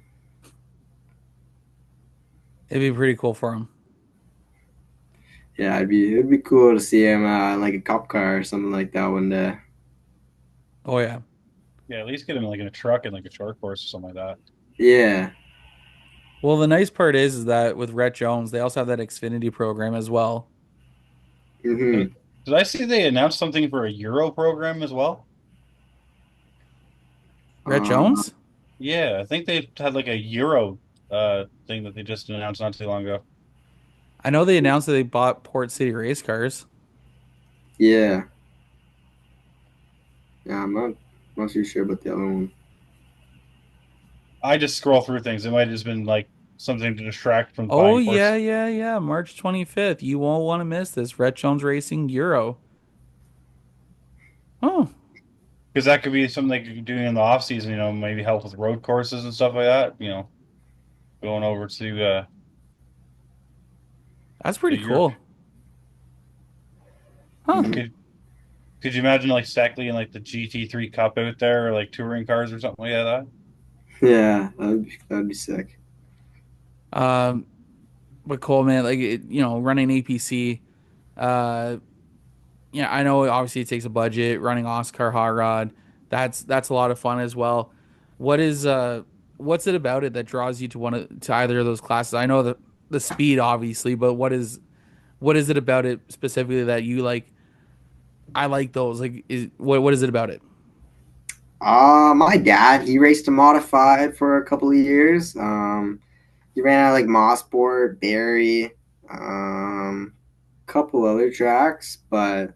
it'd be pretty cool for him.
Yeah, it'd be cool to see him in like a cop car or something like that one day.
Oh yeah.
Yeah, at least get him like in a truck and like a short course or something like that.
Yeah.
Well, the nice part is that with Rhett Jones, they also have that Xfinity program as well.
Hmm.
Did I see they announced something for a Euro program as well?
Rhett
Uh,
Jones?
Yeah, I think they had like a Euro thing that they just announced not too long ago.
I know they announced that they bought Port City race cars.
yeah. Yeah, I'm not too sure about the other one.
I just scroll through things. It might have just been like something to distract from
Oh
buying
yeah,
course.
yeah. March 25th. You won't want to miss this. Rhett Jones Racing Euro. Oh,
Because that could be something they could be doing in the off season, maybe help with road courses and stuff like that, going over to
that's
the
pretty
Europe.
cool. Huh.
Mhm.
Could you imagine like Stackley in like the GT3 Cup out there or like touring cars or something like that?
Yeah, that'd be sick.
Um, but cool, man. Like running APC. Uh, yeah, I know obviously it takes a budget. Running Oscar Hot Rod, that's a lot of fun as well. What is what's it about it that draws you to to either of those classes? I know the speed obviously, but what is it about it specifically that you like? I like those. Like, what is it about it?
My dad, he raced a modified for a couple of years. He ran out like Mossport, Barry, couple other tracks, but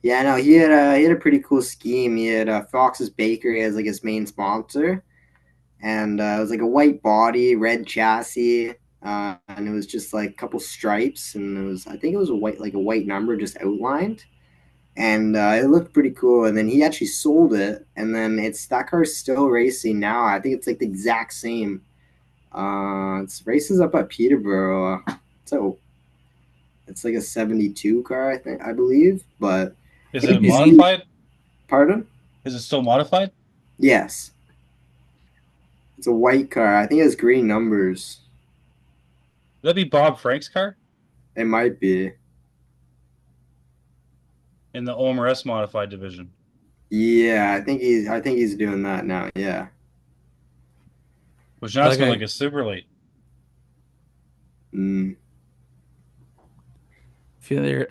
yeah, no, he had a pretty cool scheme. He had Fox's Bakery as like his main sponsor, and it was like a white body, red chassis, and it was just like a couple stripes, and I think it was a white number just outlined. and it looked pretty cool. And then he actually sold it, and then that car's still racing now. I think it's like the exact same. It's races up at Peterborough. So it's like a 72 car, I believe. But
Is
it
it
Is he?
modified?
pardon?
Is it still modified?
Yes, it's a white car. I think it has green numbers.
Would that be Bob Frank's car
It might be.
in the OMRS modified division?
Yeah, I think he's doing that now. Yeah.
Which now it's
Like
going like a super late.
Mm.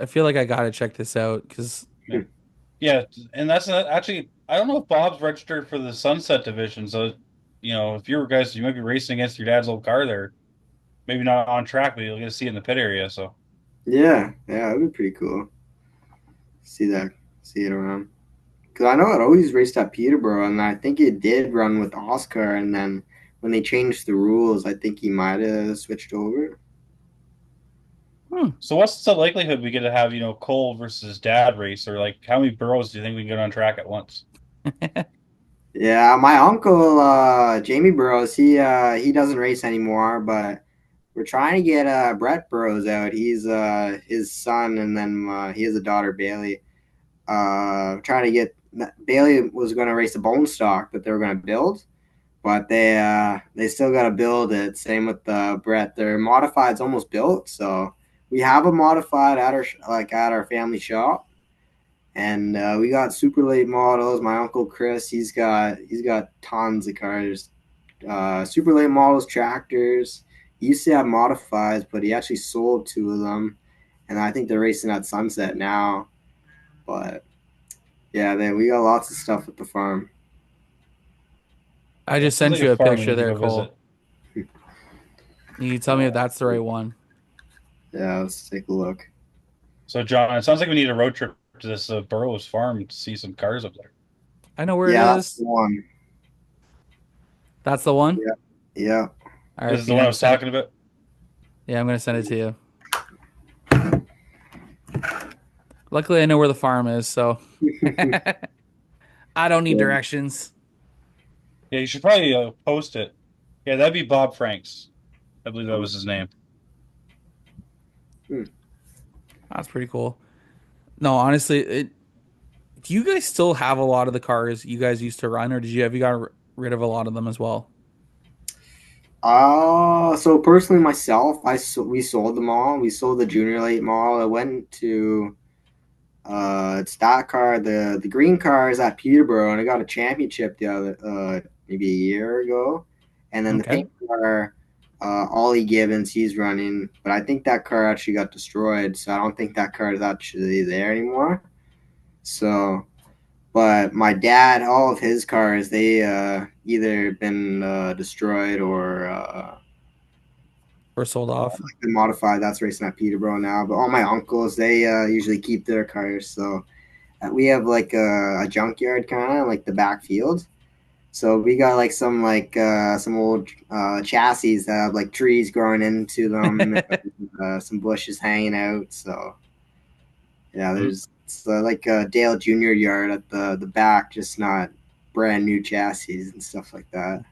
I feel like I gotta check this out because
Yeah, and that's actually I don't know if Bob's registered for the Sunset division. So, if you guys, you might be racing against your dad's old car there. Maybe not on track, but you'll get to see it in the pit area. So,
Yeah, that'd be pretty cool. See it around. Because I know it always raced at Peterborough, and I think it did run with Oscar, and then when they changed the rules, I think he might have switched over.
so what's the likelihood we get to have Cole versus dad race, or like how many Burrows do you think we can get on track at once?
Yeah, my uncle Jamie Burrows, he doesn't race anymore, but we're trying to get Brett Burrows out. He's his son, and then he has a daughter, Bailey. Trying to get Bailey was going to race a bone stock that they were going to build, but they still got to build it. Same with Brett. Their modified's almost built, so we have a modified at our family shop, and we got super late models. My uncle Chris, he's got tons of cars, super late models, tractors. He used to have modifieds, but he actually sold two of them, and I think they're racing at Sunset now. But yeah, we got lots of stuff at the farm.
I just
Sounds
sent
like
you a
farm we
picture
need to
there,
go
Cole.
visit.
You can tell me if that's the right one.
Yeah, let's take a look.
So, John, it sounds like we need a road trip to this Burrows farm to see some cars up there.
I know where
Yeah,
it
that's
is.
the one.
That's the one.
Yeah.
All right,
This is the one I was talking about.
Yeah, I'm gonna send it to you. Luckily, I know where the farm is, so I don't need
Yeah.
directions.
Yeah, you should probably post it. Yeah, that'd be Bob Franks. I believe that was his name.
That's pretty cool. No, honestly, do you guys still have a lot of the cars you guys used to run, or have you got rid of a lot of them as well?
So personally myself, we sold them all. We sold the junior late model. I went to it's that car, the green car is at Peterborough, and I got a championship the other maybe a year ago. And then the
Okay.
pink car, Ollie Gibbons, he's running, but I think that car actually got destroyed, so I don't think that car is actually there anymore. So, but my dad, all of his cars, they either been destroyed or
Or sold off?
been modified. That's racing at Peterborough now. But all my uncles, they usually keep their cars. So we have like a junkyard kind of like the backfield. So we got like some old chassis that have like trees growing into them, some bushes hanging out. So yeah, there's it's like a Dale Junior yard at the back, just not brand new chassis and stuff like that.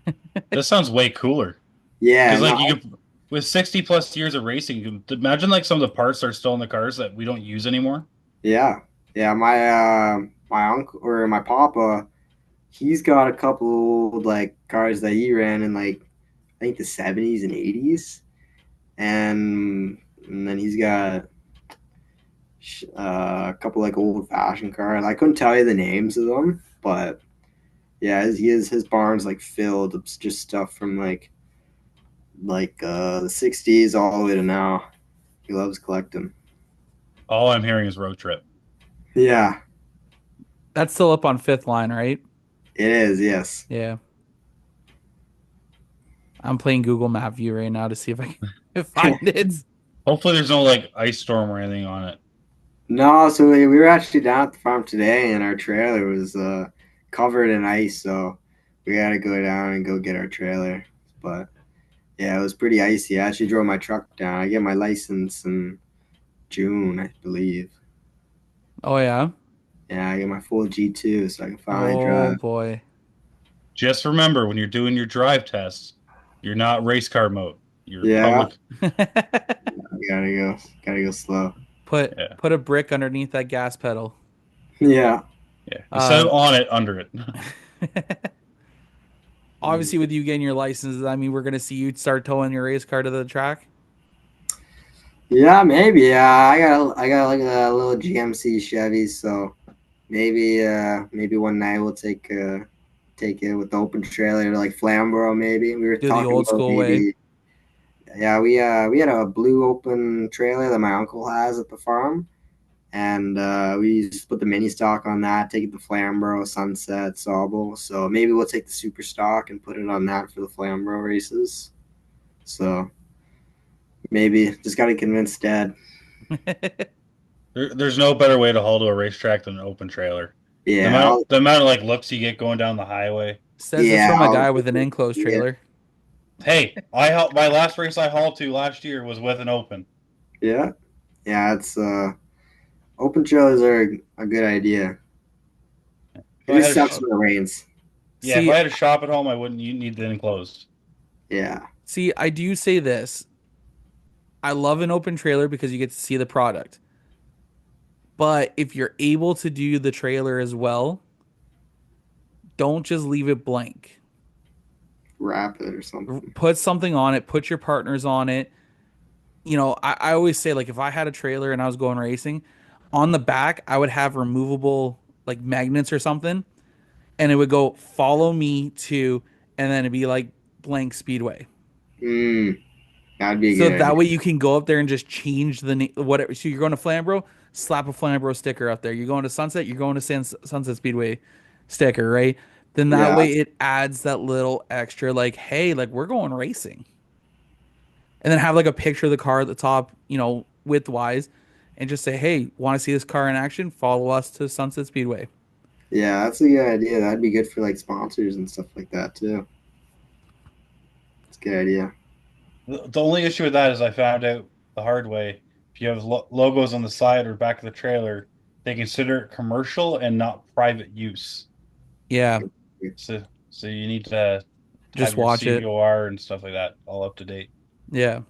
This sounds way cooler.
Yeah,
Because like
no,
you could, with 60 plus years of racing, you can imagine like some of the parts that are still in the cars that we don't use anymore.
yeah. My uncle or my papa, he's got a couple old like cars that he ran in like I think the 70s and 80s, and then he's got a couple like old fashioned cars. I couldn't tell you the names of them, but yeah, his barn's like filled of just stuff from the 60s all the way to now. He loves collecting.
All I'm hearing is road trip.
Yeah,
That's still up on Fifth Line, right?
it is. Yes.
Yeah. I'm playing Google Map View right now to see if I can find it.
Hopefully, there's no like ice storm or anything on it.
No, so we were actually down at the farm today, and our trailer was covered in ice, so we had to go down and go get our trailer. But yeah, it was pretty icy. I actually drove my truck down. I get my license in June, I believe.
Oh yeah.
Yeah, I get my full G2 so I can finally
Oh
drive.
boy.
Just remember when you're doing your drive tests, you're not race car mode. You're
Yeah,
public.
I gotta go slow.
Yeah,
Put a brick underneath that gas pedal.
Yeah.
yeah. Instead
Uh,
of on it, under it.
Obviously, with you getting your license, I mean, we're gonna see you start towing your race car to the track.
Yeah, maybe. Yeah, I got like a little GMC Chevy, so maybe one night we'll take it with the open trailer to like Flamborough. Maybe we were
Do the
talking
old
about
school way.
maybe. Yeah, we had a blue open trailer that my uncle has at the farm, and we just put the mini stock on that, take it to Flamborough, Sunset, Sauble. So maybe we'll take the super stock and put it on that for the Flamborough races. So maybe just got to convince Dad.
There's no better way to haul to a racetrack than an open trailer. The
Yeah,
amount, the amount of like looks you get going down the highway.
Says this
yeah,
from a guy with an enclosed
yeah,
trailer.
Hey, my last race I hauled to last year was with an open.
yeah, yeah. It's open trailers are a good idea.
If
It
I
just
had a
sucks
sh-
when it rains.
yeah, if
See,
I had a shop at home, I wouldn't need the enclosed.
Yeah,
I do say this. I love an open trailer because you get to see the product. But if you're able to do the trailer as well, don't just leave it blank.
wrap it or something.
Put something on it, put your partners on it. I always say, like, if I had a trailer and I was going racing, on the back, I would have removable, like, magnets or something, and it would go follow me to, and then it'd be like blank Speedway.
Mm, that'd be a
So
good
that
idea.
way you can go up there and just change whatever. So you're going to Flamborough, slap a Flamborough sticker up there. You're going to Sunset, you're going to Sunset Speedway sticker, right? Then that
Yeah,
way it adds that little extra, like, hey, like, we're going racing. And then have like a picture of the car at the top, width wise, and just say, hey, want to see this car in action? Follow us to Sunset Speedway.
yeah, that's a good idea. That'd be good for like sponsors and stuff like that too. It's a good idea.
The only issue with that is I found out the hard way. If you have logos on the side or back of the trailer, they consider it commercial and not private use.
Yeah,
So you need to
just
have your
watch it.
CVOR and stuff like that all up to date.
Yeah.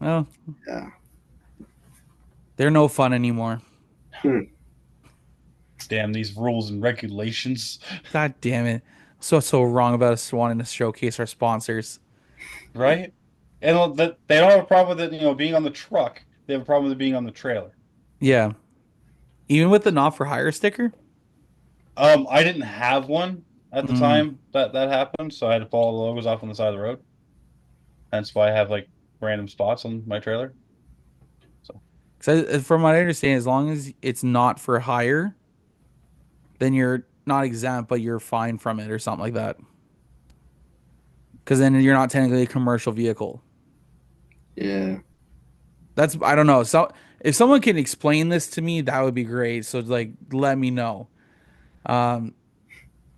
Well,
Yeah.
they're no fun anymore.
Hmm.
Damn these rules and regulations,
God damn it. So wrong about us wanting to showcase our sponsors.
right? And they don't have a problem with it, being on the truck. They have a problem with it being on the trailer.
Yeah. Even with the not for hire sticker?
I didn't have one at the
Mm.
time that happened, so I had to pull all the logos off on the side of the road. That's why I have like random spots on my trailer.
Because from what I understand, as long as it's not for hire, then you're not exempt, but you're fine from it or something like that. Because then you're not technically a commercial vehicle.
Yeah.
I don't know. So if someone can explain this to me, that would be great. So like, let me know. Um,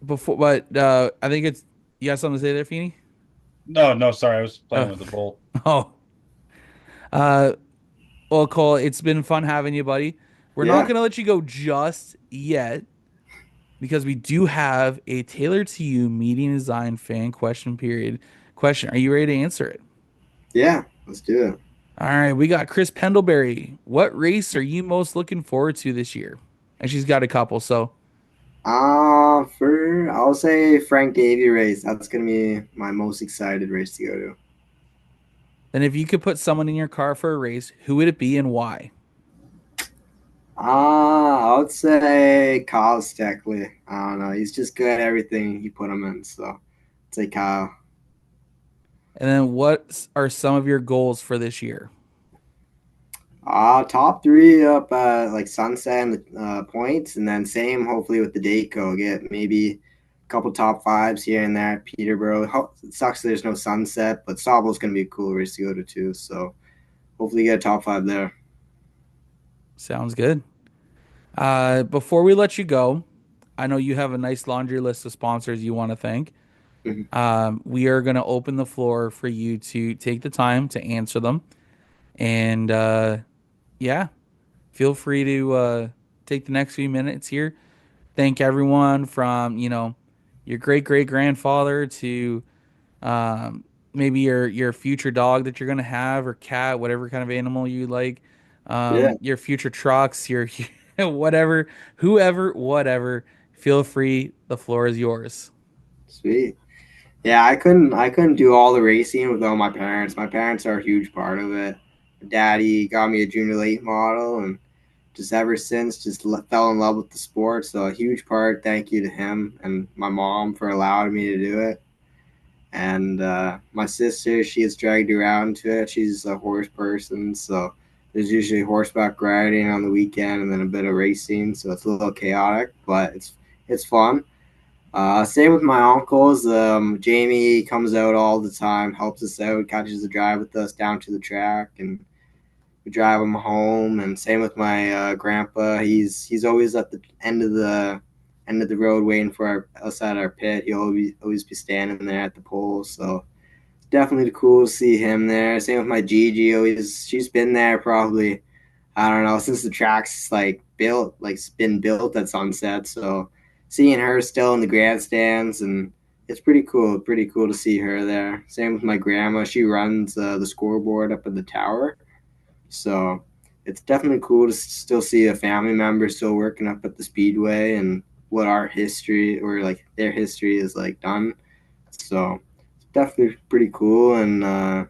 but I think you got something to say there, Feeney?
No, sorry, I was playing
Oh.
with the bolt.
Oh. Uh, well, Cole, it's been fun having you, buddy. We're not
Yeah.
going to let you go just yet because we do have a tailored to you meeting design fan question period. Question. Are you ready to answer it?
Yeah. Let's do it.
All right. We got Chris Pendlebury. What race are you most looking forward to this year? And she's got a couple. So,
I'll say Frank Davy race. That's gonna be my most excited race to go to.
then if you could put someone in your car for a race, who would it be and why?
I would say Kyle Steckley. I don't know. He's just good at everything you put him in. So I'd say Kyle.
And then what are some of your goals for this year?
Top three up like Sunset and the points, and then same hopefully with the Dateco. Get maybe a couple top fives here and there. Peterborough. It sucks there's no Sunset, but Sauble's gonna be a cool race to go to too. So hopefully get a top five there.
Sounds good. Before we let you go, I know you have a nice laundry list of sponsors you want to thank.
Mhm.
We are going to open the floor for you to take the time to answer them. And yeah, feel free to take the next few minutes here. thank everyone from, your great great grandfather to um, maybe your future dog that you're gonna have or cat, whatever kind of animal you like,
Yeah,
your future trucks, your whatever, whoever, whatever. Feel free. The floor is yours.
sweet. Yeah, I couldn't do all the racing without my parents. My parents are a huge part of it. Daddy got me a junior late model, and just ever since, just fell in love with the sport. So a huge part. Thank you to him and my mom for allowing me to do it. And my sister, she gets dragged around to it. She's a horse person, so there's usually horseback riding on the weekend and then a bit of racing. So it's a little chaotic, but it's fun. Same with my uncles. Jamie comes out all the time, helps us out, catches a drive with us down to the track, and we drive him home. And same with my grandpa. He's always at the end of the road waiting for us at our pit. He'll always be standing there at the pole. So it's definitely cool to see him there. Same with my Gigi. Always she's been there probably, I don't know, since the track's been built at Sunset. So seeing her still in the grandstands, and it's pretty cool to see her there. Same with my grandma. She runs the scoreboard up at the tower. So it's definitely cool to still see a family member still working up at the speedway and what our history or like their history is like done. So it's definitely pretty cool. And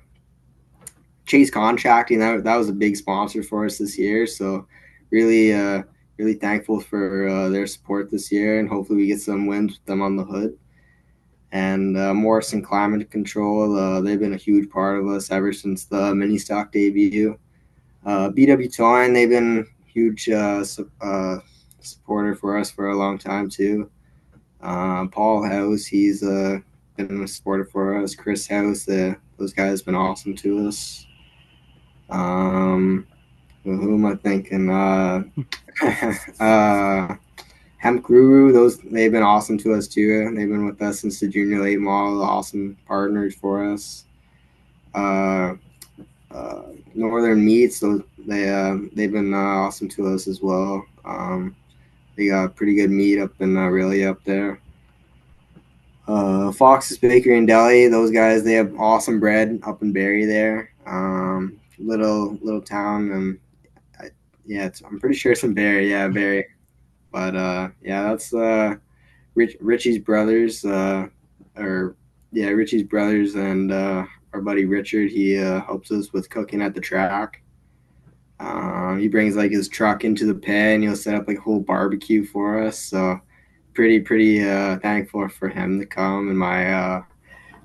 Chase Contracting, that was a big sponsor for us this year. So really really thankful for their support this year, and hopefully we get some wins with them on the hood. And Morrison Climate Control, they've been a huge part of us ever since the mini stock debut. BW Towing, they've been huge supporter for us for a long time too. Paul House, he's been a supporter for us. Chris House, those guys have been awesome to us. Who am I thinking? Hemp Guru, they've been awesome to us too. They've been with us since the junior late model. Awesome partners for us. Northern Meats, so they've been awesome to us as well. They got pretty good meat up in really up there. Fox's Bakery and Deli, those guys, they have awesome bread up in Barrie there. Little town, and yeah, I'm pretty sure it's in Barrie. Yeah, Barrie. But yeah, that's Richie's brothers, or yeah, Richie's brothers, and our buddy Richard. He helps us with cooking at the track. He brings like his truck into the pit, and he'll set up like a whole barbecue for us. So pretty thankful for him to come. And my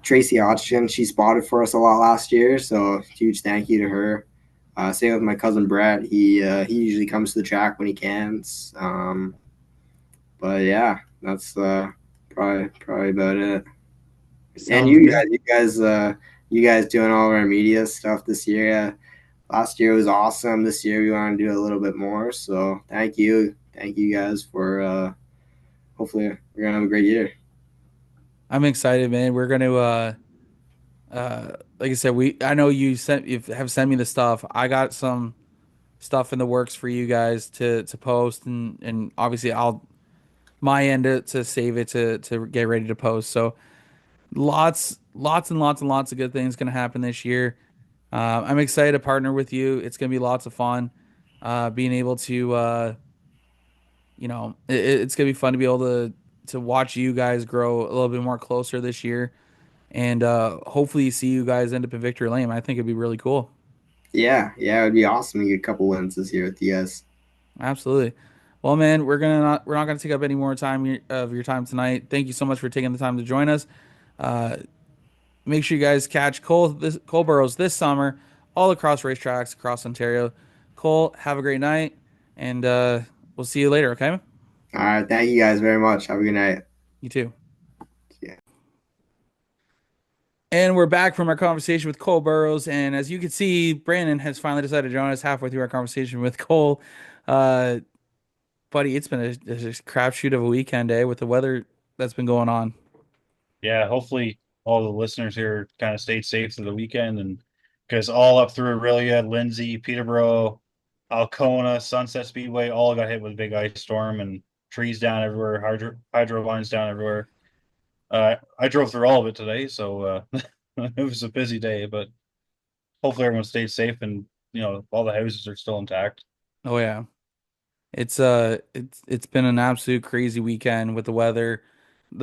Tracy Hodgson, she spotted for us a lot last year, so huge thank you to her. Same with my cousin Brett. He usually comes to the track when he can. But yeah, that's probably about it. And
Sounds good.
you guys doing all of our media stuff this year. Yeah. Last year was awesome. This year we want to do a little bit more. So thank you guys for. Hopefully we're gonna have a great year.
I'm excited, man. We're gonna like I said, I know you have sent me the stuff. I got some stuff in the works for you guys to post, and obviously I'll my end to save it to get ready to post. So lots of good things gonna happen this year. I'm excited to partner with you. It's gonna be lots of fun. Being able to it's gonna be fun to be able to watch you guys grow a little bit more closer this year, and hopefully see you guys end up in victory lane. I think it'd be really cool.
Yeah, it'd be awesome to get a couple wins this year with you guys.
Absolutely. Well, man, we're not gonna take up any more time of your time tonight. Thank you so much for taking the time to join us. Uh, Make sure you guys catch Cole Burrows this summer all across racetracks across Ontario. Cole, have a great night, and we'll see you later. Okay?
All right, thank you guys very much. Have a good night.
You too.
Yeah.
And we're back from our conversation with Cole Burrows. And as you can see, Brandon has finally decided to join us halfway through our conversation with Cole. Uh, Buddy, it's been a crapshoot of a weekend, with the weather that's been going on.
Yeah, hopefully all the listeners here kind of stayed safe through the weekend, and because all up through Aurelia, Lindsay, Peterborough, Alcona, Sunset Speedway, all got hit with a big ice storm, and trees down everywhere, hydro lines down everywhere. I drove through all of it today, so it was a busy day, but hopefully everyone stayed safe and all the houses are still intact.
Oh yeah. It's been an absolute crazy weekend with the weather,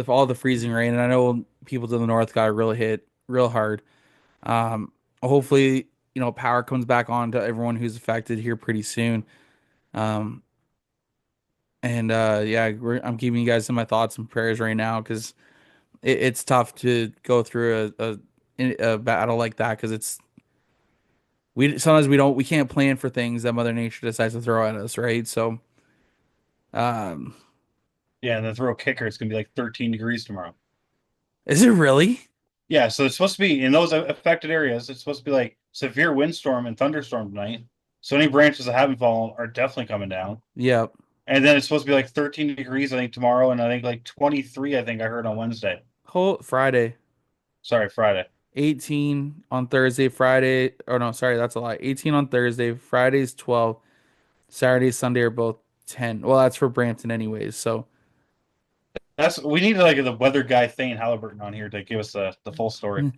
all the freezing rain, and I know people to the north got really hit real hard. Hopefully, power comes back on to everyone who's affected here pretty soon. Um, and yeah, I'm keeping you guys in my thoughts and prayers right now because it's tough to go through a battle like that because we sometimes we can't plan for things that Mother Nature decides to throw at us, right? So, um,
Yeah, and the throw kicker, it's gonna be like 13 degrees tomorrow.
is it really?
Yeah, so it's supposed to be in those affected areas. It's supposed to be like severe windstorm and thunderstorm tonight. So any branches that haven't fallen are definitely coming down.
Yep.
And then it's supposed to be like 13 degrees, I think, tomorrow, and I think like 23, I think I heard on Wednesday.
Whole Friday.
Sorry, Friday.
18 on Thursday, Friday. Oh no, sorry, that's a lie. 18 on Thursday, Friday's 12, Saturday, Sunday are both 10. Well, that's for Brampton anyways. So,
We need like the weather guy Thane Halliburton on here to give us the full story.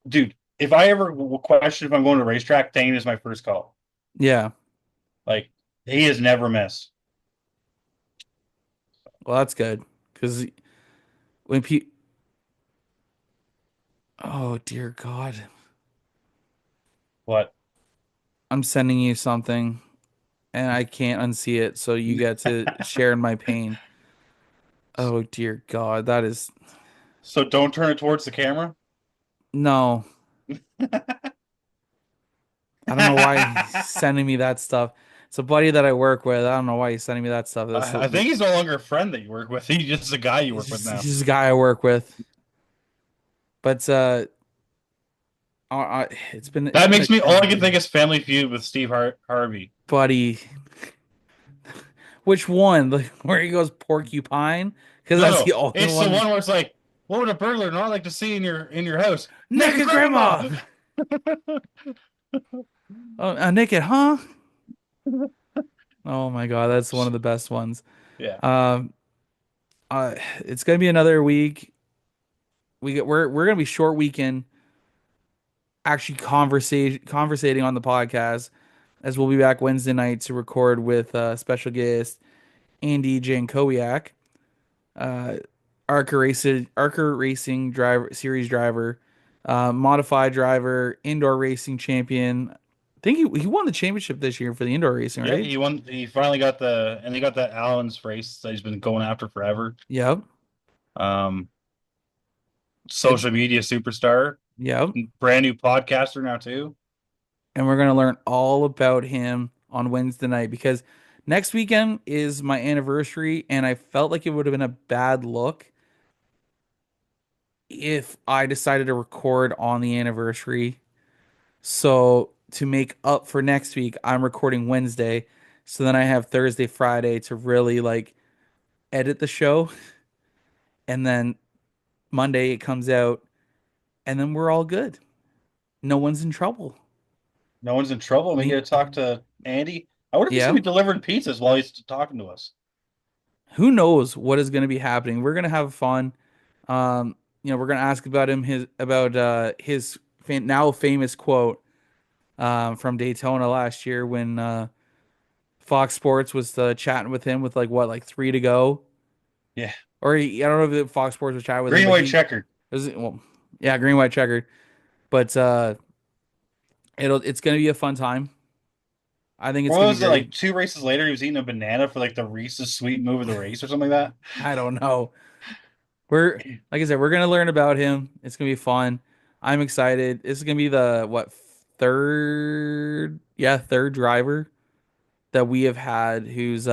Dude, if I ever question if I'm going to a racetrack, Thane is my first call.
yeah.
Like he has never missed.
Well, that's good because when people, oh dear God,
What?
I'm sending you something and I can't unsee it, so you get to share in my pain. Oh dear God, that is
So don't turn it towards the camera.
no. I don't know why he's sending me that stuff. It's a buddy that I work with. I don't know why he's sending me that stuff.
I think he's no longer a friend that you work with. He's just a guy you work with now.
He's a guy I work with. But
That makes me all I can think is Family Feud with Steve Harvey.
buddy. Which one? Like, where he goes porcupine? Because that's the only
it's
one.
the one where it's like, what would a burglar not like to see in your house?
Naked grandma. Oh, naked, huh? Oh my God, that's one of the best ones.
Yeah.
It's gonna be another week. We're gonna be short weekend. Actually, conversating on the podcast, as we'll be back Wednesday night to record with special guest Andy Jankowiak, ARCA racing driver, series driver, modified driver, indoor racing champion. I think he won the championship this year for the indoor racing, right?
Yeah, he won. He finally got he got that Allen's race that he's been going after forever.
Yep.
Social media superstar.
Yep.
Brand new podcaster now too.
And we're gonna learn all about him on Wednesday night because next weekend is my anniversary, and I felt like it would have been a bad look if I decided to record on the anniversary. So to make up for next week, I'm recording Wednesday. So then I have Thursday, Friday to really like edit the show. And then Monday it comes out, and then we're all good. No one's in trouble.
No one's in trouble. We get to talk to Andy. I wonder if he's
Yeah.
gonna be delivering pizzas while he's talking to us.
Who knows what is going to be happening? We're going to have fun. We're going to ask about his now famous quote from Daytona last year when Fox Sports was chatting with him with like 3 to go.
Yeah.
Or I don't know if Fox Sports was chatting with
Green,
him.
white, checkered.
Yeah, green, white, checkered. But it's going to be a fun time. I think it's
What
going
was
to
it,
be great.
like 2 races later? He was eating a banana for like the Reese's sweet move of the race or something like that.
I don't know. Like I said, we're gonna learn about him. It's gonna be fun. I'm excited. This is gonna be the third driver that we have had who's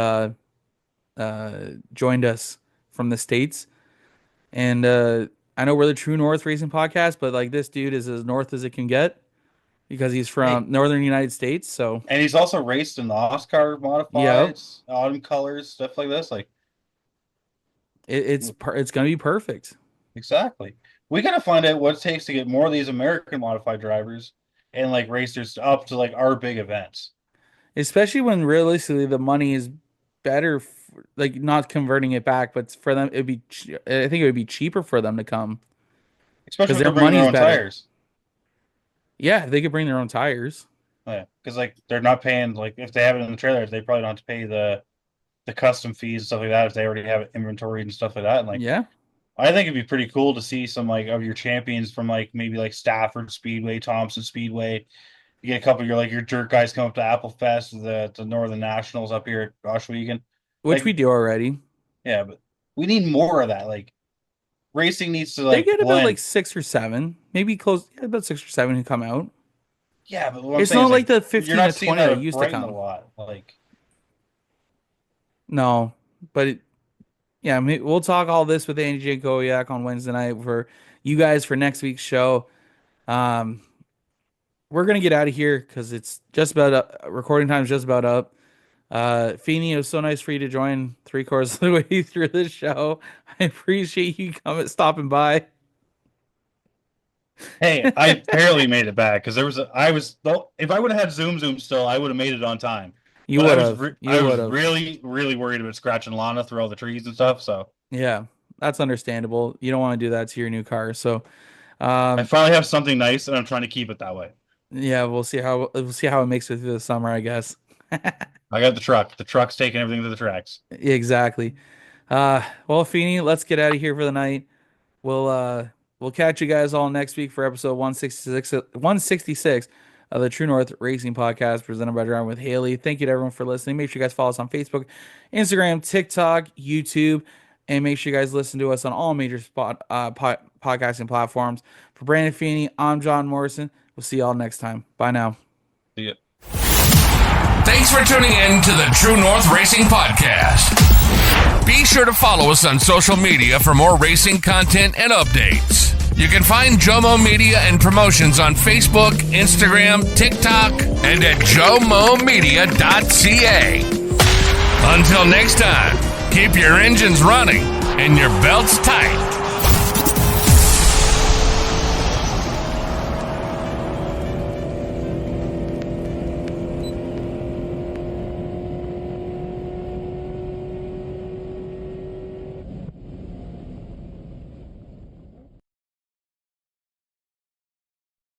joined us from the States. And I know we're the True North Racing Podcast, but like this dude is as north as it can get because he's from northern United States. So
And he's also raced in the Oscar modifieds, autumn colors, stuff like this. Like
it's gonna be perfect.
exactly. We gotta find out what it takes to get more of these American modified drivers and like racers up to like our big events.
Especially when realistically the money is better, like not converting it back, but for them it'd be. I think it would be cheaper for them to come
Especially
because
if
their
they're bringing their
money's
own
better.
tires.
Yeah, if they could bring their own tires.
Yeah, because like they're not paying, like if they have it in the trailer, they probably don't have to pay the custom fees and stuff like that if they already have inventory and stuff like that. And like
Yeah,
I think it'd be pretty cool to see some like of your champions from like maybe like Stafford Speedway, Thompson Speedway. You get a couple of your dirt guys come up to Apple Fest, the Northern Nationals up here at Oswego.
which
Like,
we do already.
yeah, but we need more of that. Like racing needs to
They
like
get about
blend.
like 6 or 7, maybe close. Yeah, about 6 or 7 who come out.
Yeah, but what I'm
It's
saying
not
is,
like the
you're
15
not
to
seeing
20 that
that
used to
Brighton
come.
a lot. Like,
No, but yeah, we'll talk all this with Andy J. Goyak on Wednesday night for you guys for next week's show. We're gonna get out of here because it's just about up. Recording time is just about up. Feeney, it was so nice for you to join 3/4 of the way through the show. I appreciate you stopping by.
hey, I barely made it back because if I would have had Zoom still, I would have made it on time.
You
But
would have.
I was really, really worried about scratching Lana through all the trees and stuff. So
Yeah, that's understandable. You don't want to do that to your new car. So,
I finally have something nice, and I'm trying to keep it that way.
yeah, we'll see how it makes it through the summer, I guess.
I got the truck. The truck's taking everything to the tracks.
Exactly. Well, Feeney, let's get out of here for the night. We'll catch you guys all next week for episode 166 of the True North Racing Podcast presented by Driving with Hailey. Thank you to everyone for listening. Make sure you guys follow us on Facebook, Instagram, TikTok, YouTube, and make sure you guys listen to us on all major podcasting platforms. For Brandon Feeney, I'm John Morrison. We'll see y'all next time. Bye now.
See ya.
Thanks for tuning in to the True North Racing Podcast. Be sure to follow us on social media for more racing content and updates. You can find Jomo Media and Promotions on Facebook, Instagram, TikTok, and at jomomedia.ca. Until next time, keep your engines running and your belts tight.